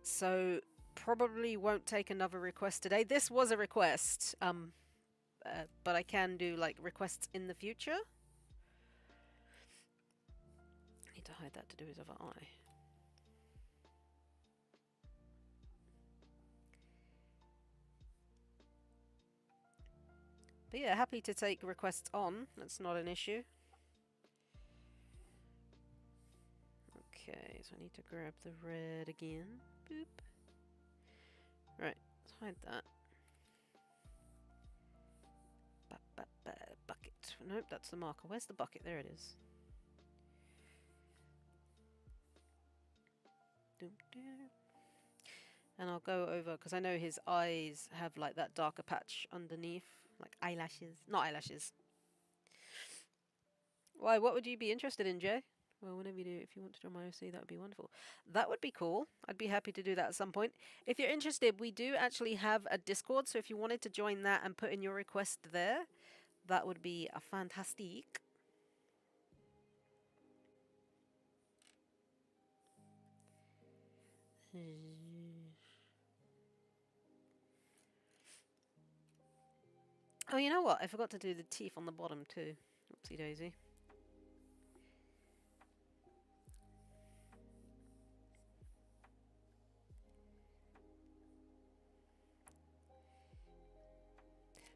So probably won't take another request today. This was a request, but I can do like requests in the future. I need to hide that to do his other eye. But yeah, happy to take requests on. That's not an issue. Okay, so I need to grab the red again. Boop. Right, let's hide that. Bucket. Nope, that's the marker. Where's the bucket? There it is. And I'll go over, because I know his eyes have like that darker patch underneath, like eyelashes. Not eyelashes. Why, what would you be interested in, Jay? Well, whenever you do, if you want to join my OC, that would be wonderful. That would be cool. I'd be happy to do that at some point. If you're interested, we do actually have a Discord, so if you wanted to join that and put in your request there, that would be a fantastic. Oh, you know what? I forgot to do the teeth on the bottom too. Oopsie daisy.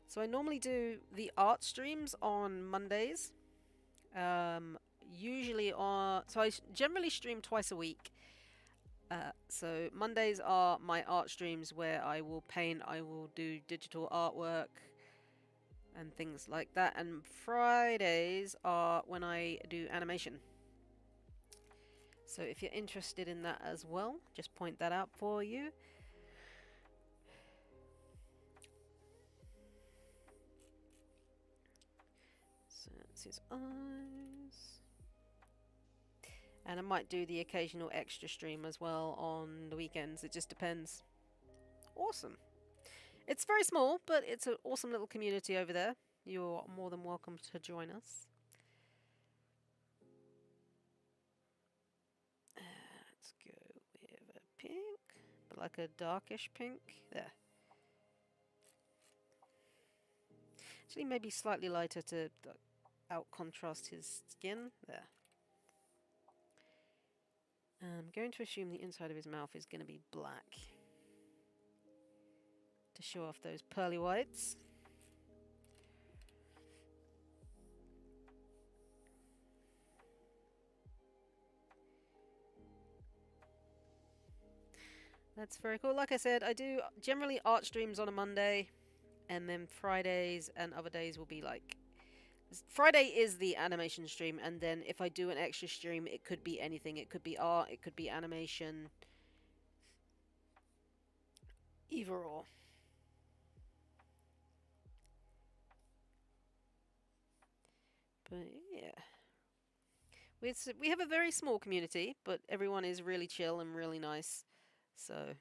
So I normally do the art streams on Mondays. Usually on... So I generally stream twice a week. So Mondays are my art streams where I will paint, I will do digital artwork and things like that. And Fridays are when I do animation. So if you're interested in that as well, just point that out for you. So that's his eyes. And I might do the occasional extra stream as well on the weekends. It just depends. Awesome. It's very small, but it's an awesome little community over there. You're more than welcome to join us. Let's go with a pink, but like a darkish pink. There. Actually, maybe slightly lighter to out contrast his skin. There. I'm going to assume the inside of his mouth is going to be black to show off those pearly whites. That's very cool. Like I said, I do generally art streams on a Monday, and then Fridays and other days will be like... Friday is the animation stream, and then if I do an extra stream, it could be anything. It could be art, it could be animation. Either or. But yeah. We have a very small community, but everyone is really chill and really nice. So...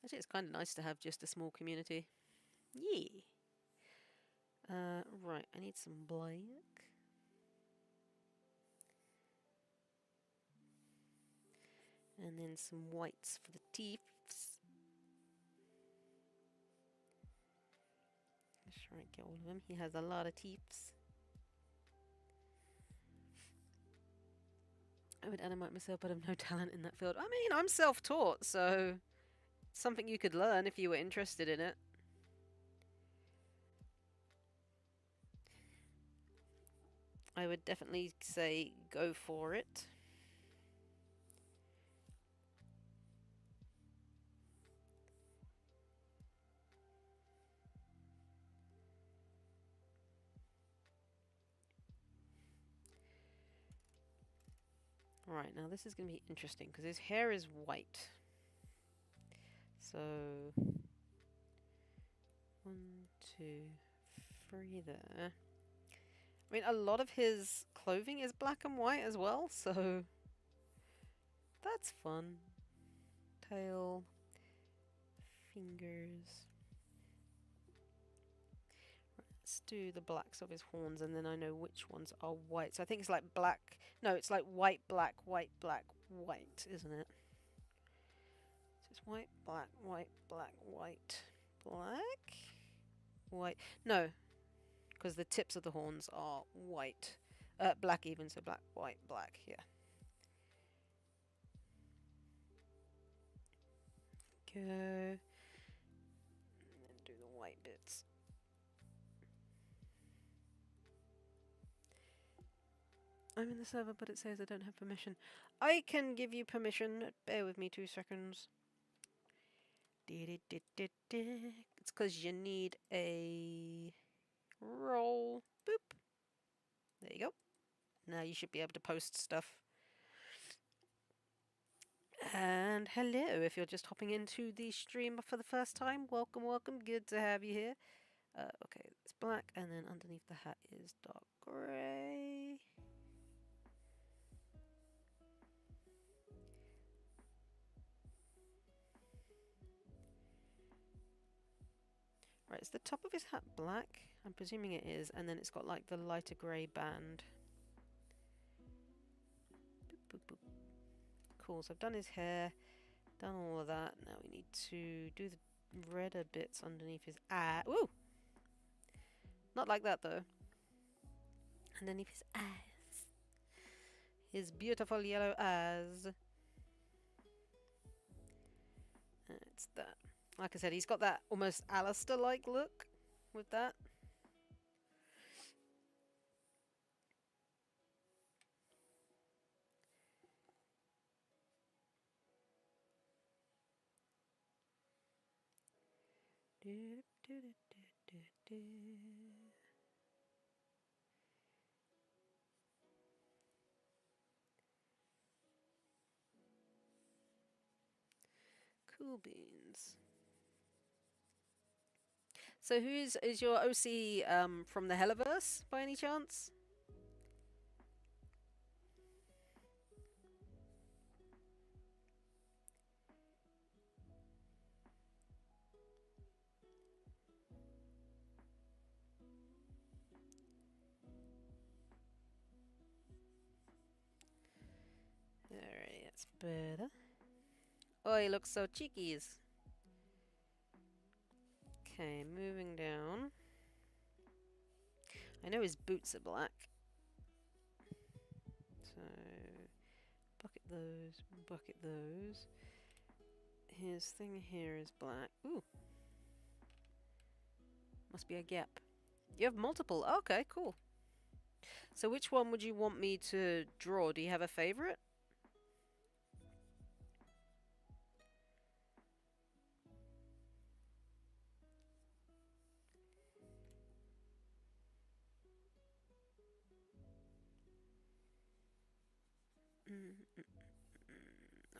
Actually, it's kind of nice to have just a small community. Yeah. Right, I need some black. And then some whites for the teeth. Let's try and get all of them. He has a lot of teeth. I would animate myself, but I have no talent in that field. I mean, I'm self-taught, so... It's something you could learn if you were interested in it. I would definitely say go for it. Alright, now this is going to be interesting because his hair is white. So, 1, 2, 3 there. I mean, a lot of his clothing is black and white as well, so that's fun. Tail, fingers. Let's do the blacks of his horns, and then I know which ones are white. So I think it's like black. No, it's like white, black, white, black, white, isn't it? So it's white, black, white, black, white, black, white. No, because the tips of the horns are white. Black even, so black, white, black, yeah. Go. And then do the white bits. I'm in the server, but it says I don't have permission. I can give you permission. Bear with me 2 seconds. It's because you need a roll. Boop. There you go. Now you should be able to post stuff. And hello, if you're just hopping into the stream for the first time, welcome, welcome. Good to have you here. Okay, it's black, and then underneath the hat is dark grey. Right, is the top of his hat black? I'm presuming it is, and then it's got like the lighter grey band. Boop, boop, boop. Cool, so I've done his hair, done all of that. Now we need to do the redder bits underneath his eye. Woo! Not like that though. Underneath his eyes. His beautiful yellow eyes. It's that. Like I said, he's got that almost Alistair-like look with that. Cool beans. So is your OC from the Helluvaboss by any chance? Alright, that's better. Oh, he looks so cheekies. Okay, moving down. I know his boots are black. So, bucket those. His thing here is black. Ooh. Must be a gap. You have multiple. Okay, cool. So which one would you want me to draw? Do you have a favorite?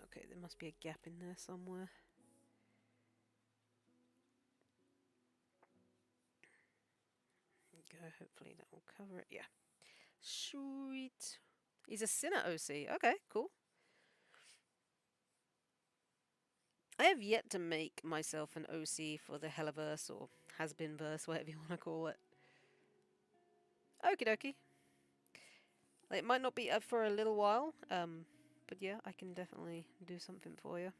Okay, there must be a gap in there somewhere. There we go, hopefully that will cover it. Yeah. Sweet. He's a Sinner OC. Okay, cool. I have yet to make myself an OC for the Helluverse or Has-Been Verse, whatever you want to call it. Okie dokie. It might not be up for a little while, but yeah, I can definitely do something for you.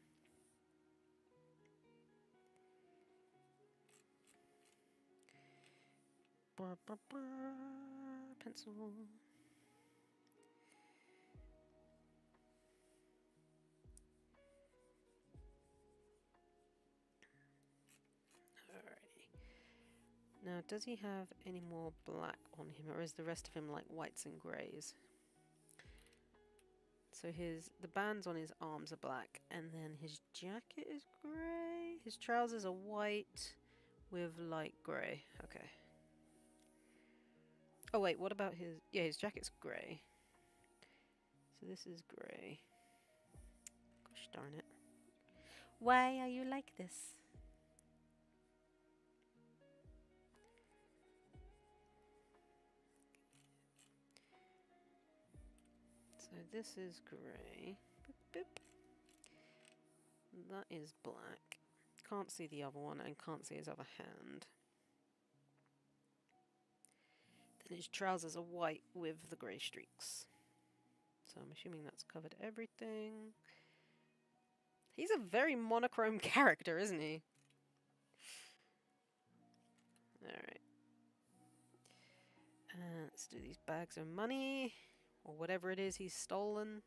Pencil. Alrighty. Now, does he have any more black on him, or is the rest of him like whites and greys? So the bands on his arms are black, and then his jacket is grey. His trousers are white with light grey. Okay. Oh wait, what about his... Yeah, his jacket's grey. So So this is grey. Gosh darn it. Why are you like this? So this is grey. Boop, boop. That is black. Can't see the other one and can't see his other hand. Then his trousers are white with the grey streaks. So I'm assuming that's covered everything. He's a very monochrome character, isn't he? Alright. Let's do these bags of money. Or whatever it is he's stolen.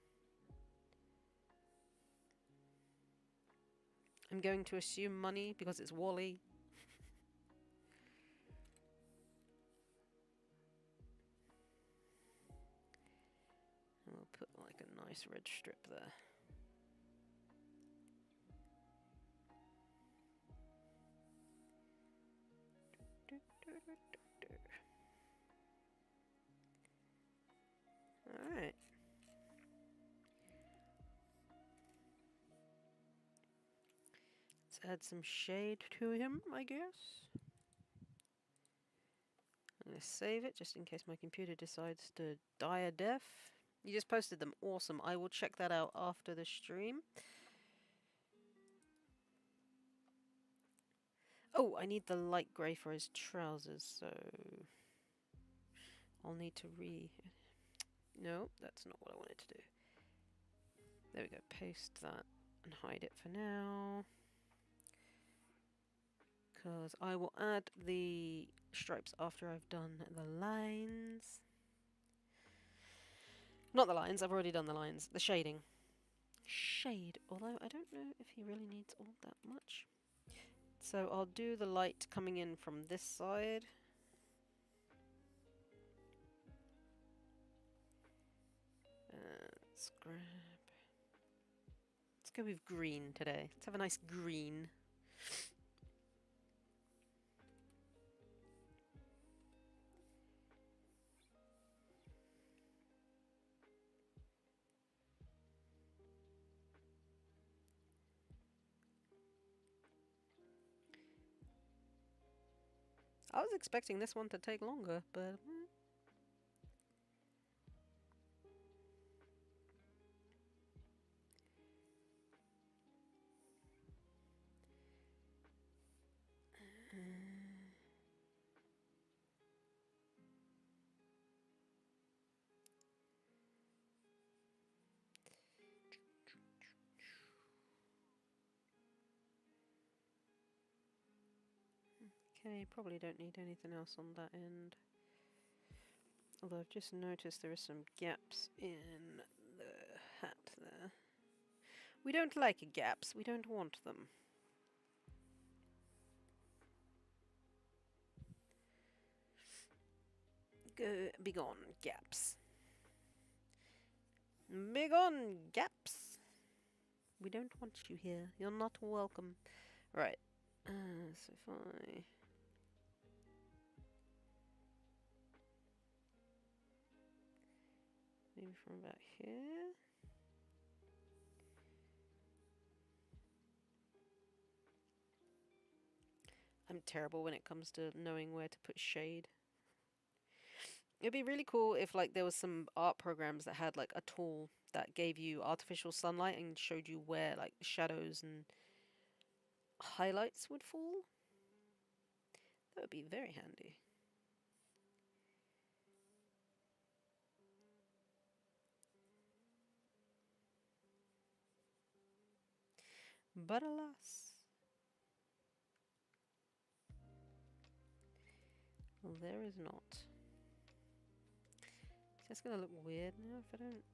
I'm going to assume money because it's Wally. And we'll put like a nice red strip there. Alright. Let's add some shade to him, I guess. I'm going to save it just in case my computer decides to die a death. You just posted them. Awesome. I will check that out after the stream. Oh, I need the light grey for his trousers, so I'll need to No, that's not what I wanted to do. There we go. Paste that and hide it for now. Because I will add the stripes after I've done the lines. Not the lines, I've already done the lines. The shading. Shade, although I don't know if he really needs all that much. So I'll do the light coming in from this side. Let's grab... Let's go with green today. Let's have a nice green. I was expecting this one to take longer, but... Okay, probably don't need anything else on that end. Although I've just noticed there are some gaps in the hat there. We don't like gaps, we don't want them. Go, begone, gaps. Begone, gaps! We don't want you here, you're not welcome. Right, so if I... Maybe from about here? I'm terrible when it comes to knowing where to put shade. It'd be really cool if like there was some art programs that had like a tool that gave you artificial sunlight and showed you where like shadows and highlights would fall. That would be very handy. But alas. Well, there is not. It's gonna look weird now if I don't...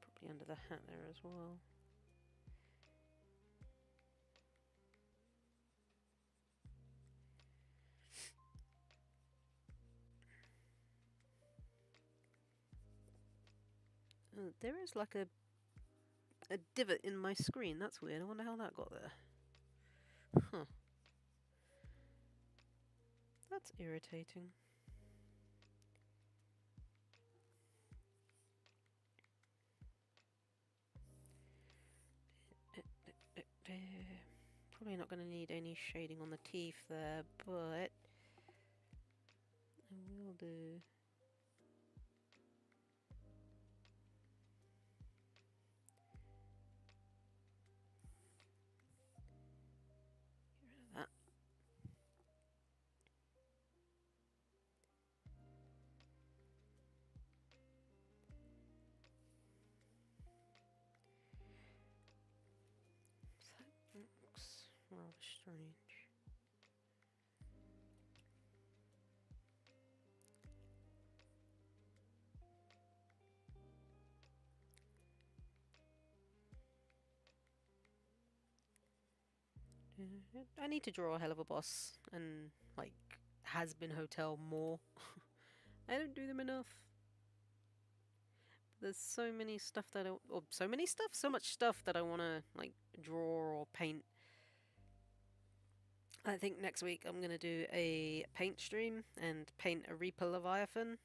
Probably under the hat there as well. There is like a divot in my screen. That's weird. I wonder how that got there. Huh. That's irritating. Probably not going to need any shading on the teeth there, but I will do. Get rid of that. That looks rather strange. I need to draw a Helluvaboss and, like, Has Been Hotel more. I don't do them enough. There's so many stuff that so much stuff that I want to, like, draw or paint. I think next week I'm going to do a paint stream and paint a Reaper Leviathan.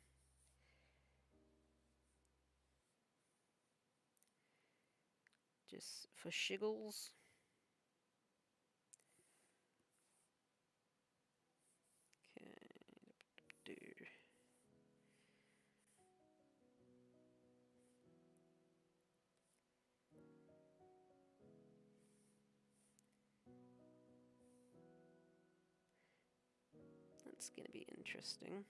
Just for shiggles. Okay, do. That's going to be interesting.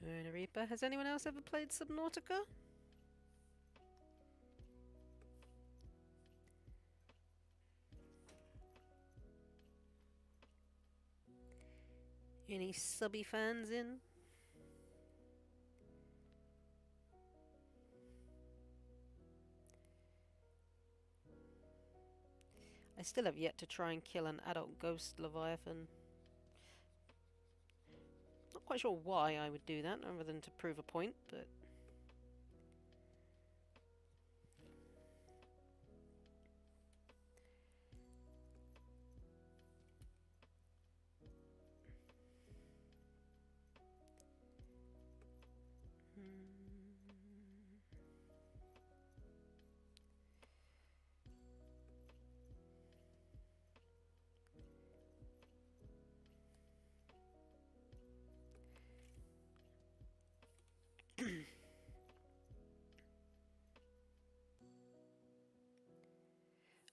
Doing a Reaper. Has anyone else ever played Subnautica? Any subby fans in? I still have yet to try and kill an adult ghost Leviathan. Not quite sure why I would do that, other than to prove a point, but...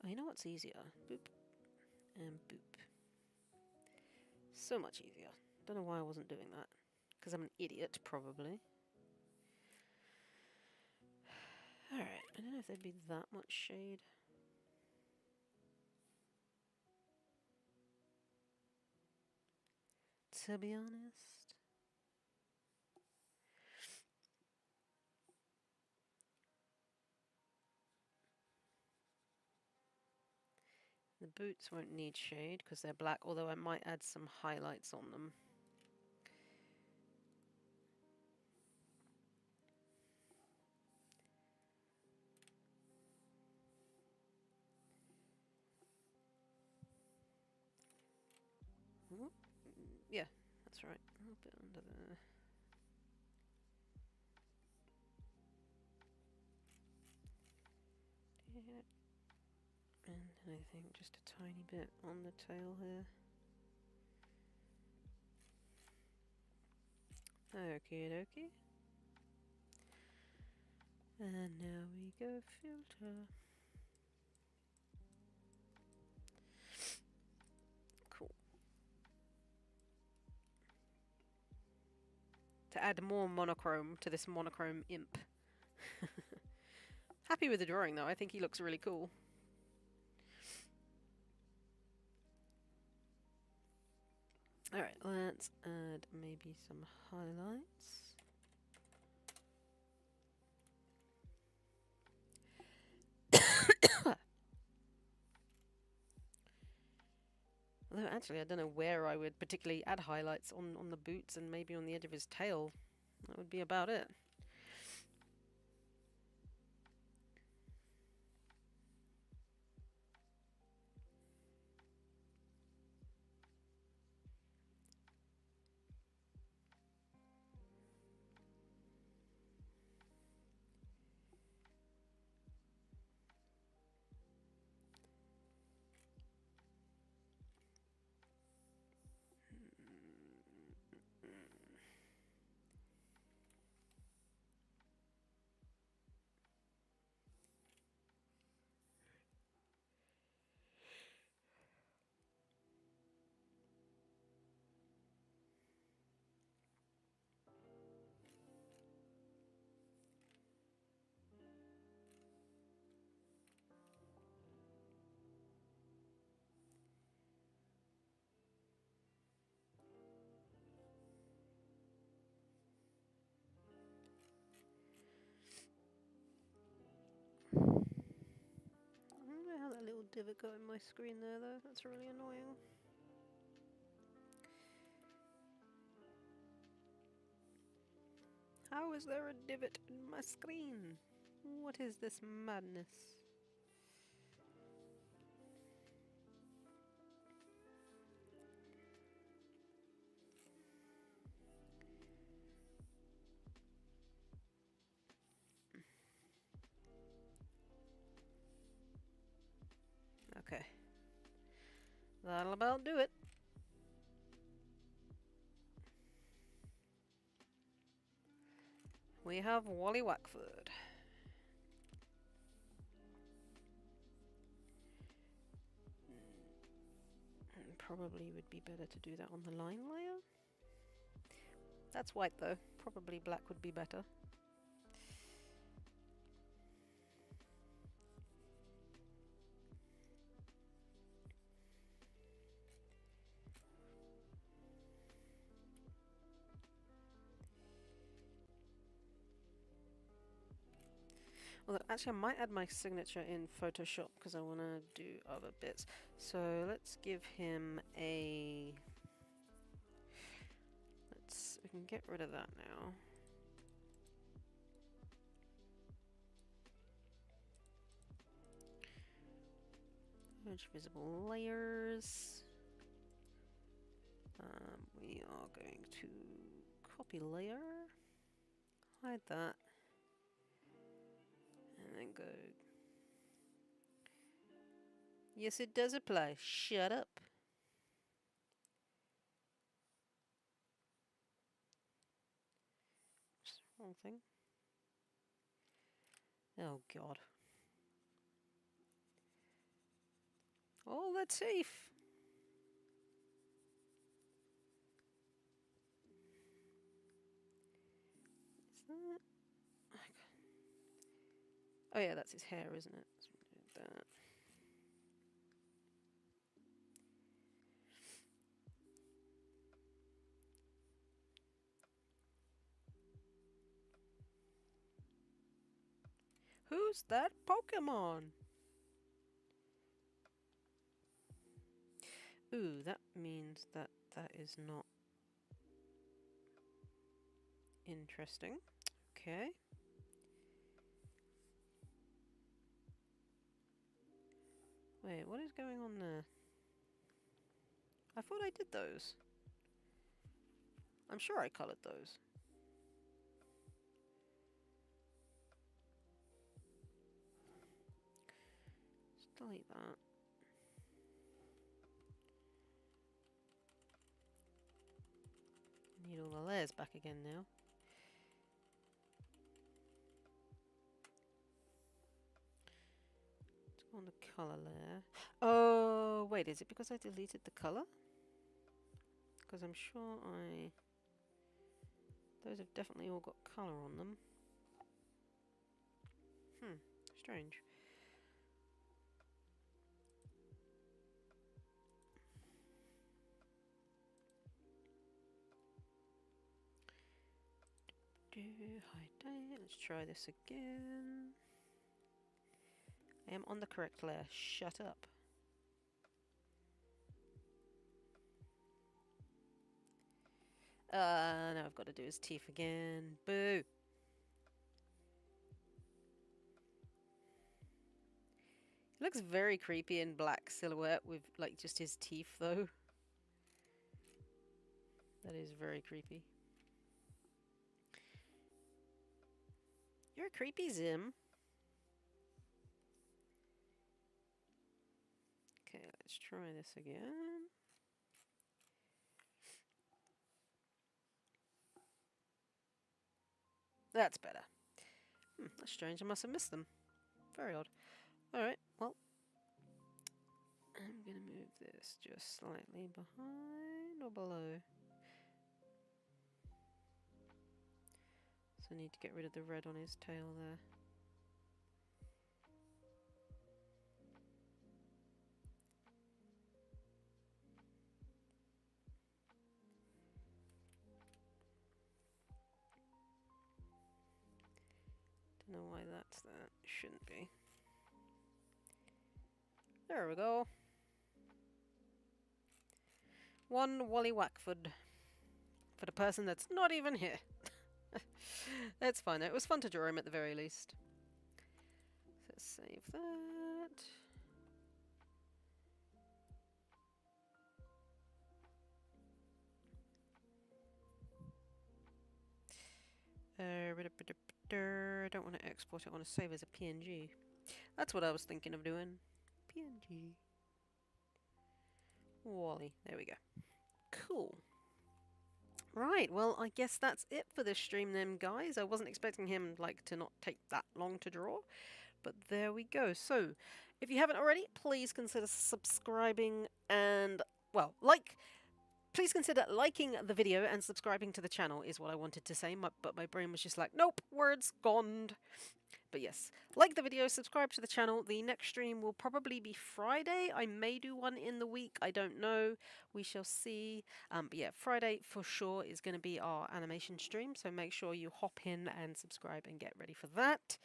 Oh, you know what's easier? Boop. And boop. So much easier. Don't know why I wasn't doing that. Because I'm an idiot, probably. Alright, I don't know if there'd be that much shade. To be honest. The boots won't need shade because they're black, although I might add some highlights on them. Ooh, yeah, that's right. A little bit under there. And I think just a tiny bit on the tail here. Okie dokie. And now we go filter. Cool. To add more monochrome to this monochrome imp. Happy with the drawing though, I think he looks really cool. Alright, let's add maybe some highlights. Although actually, I don't know where I would particularly add highlights on the boots and maybe on the edge of his tail. That would be about it. I don't know how that little divot got in my screen there, though. That's really annoying. How is there a divot in my screen? What is this madness? Okay. That'll about do it. We have Wally Wackford. Probably would be better to do that on the line layer. That's white though. Probably black would be better. Well, actually, I might add my signature in Photoshop because I want to do other bits. So let's give him a... we can get rid of that now. Merge visible layers. We are going to copy layer, hide that, and then go. Yes, it does apply. Shut up. Wrong thing. Oh god. Oh, that's safe. Is that? Oh yeah, that's his hair, isn't it? Let's do that. Who's that Pokemon? Ooh, that means that that is not interesting. Okay. Wait, what is going on there? I thought I did those. I'm sure I coloured those. Let's delete that. Need all the layers back again now. Let's go on the colour layer. Oh, wait, is it because I deleted the colour? Because I'm sure those have definitely all got colour on them. Strange. Hide that. Let's try this again. I am on the correct layer. Shut up. Now I've got to do his teeth again. Boo! He looks very creepy in black silhouette with, like, just his teeth, though. That is very creepy. You're a creepy Zim. Okay, let's try this again. That's better. That's strange. I must have missed them. Very odd. Alright, well. I'm going to move this just slightly behind or below. So I need to get rid of the red on his tail there. Don't know why that's that. Shouldn't be. There we go. One Wally Wackford. For the person that's not even here. That's fine though. It was fun to draw him at the very least. So save that. I don't want to export it. I want to save as a PNG. That's what I was thinking of doing. PNG. Wally. There we go. Cool. Right, well, I guess that's it for this stream then, guys. I wasn't expecting him, like, to not take that long to draw. But there we go. So, if you haven't already, please consider subscribing and, well, please consider liking the video and subscribing to the channel is what I wanted to say, but my brain was just like, nope, words gone. But yes, like the video, subscribe to the channel. The next stream will probably be Friday. I may do one in the week. I don't know. We shall see. But yeah, Friday for sure is going to be our animation stream. So make sure you hop in and subscribe and get ready for that.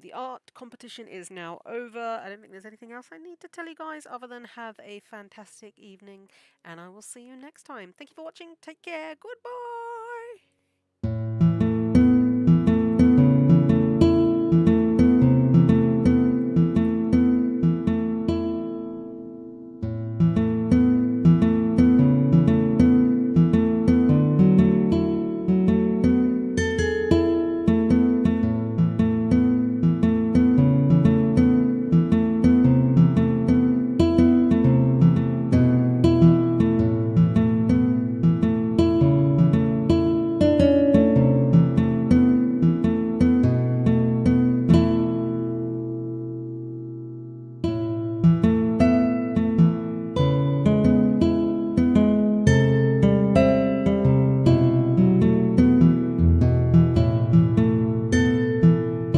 The art competition is now over. I don't think there's anything else I need to tell you guys other than have a fantastic evening. And I will see you next time. Thank you for watching. Take care. Goodbye.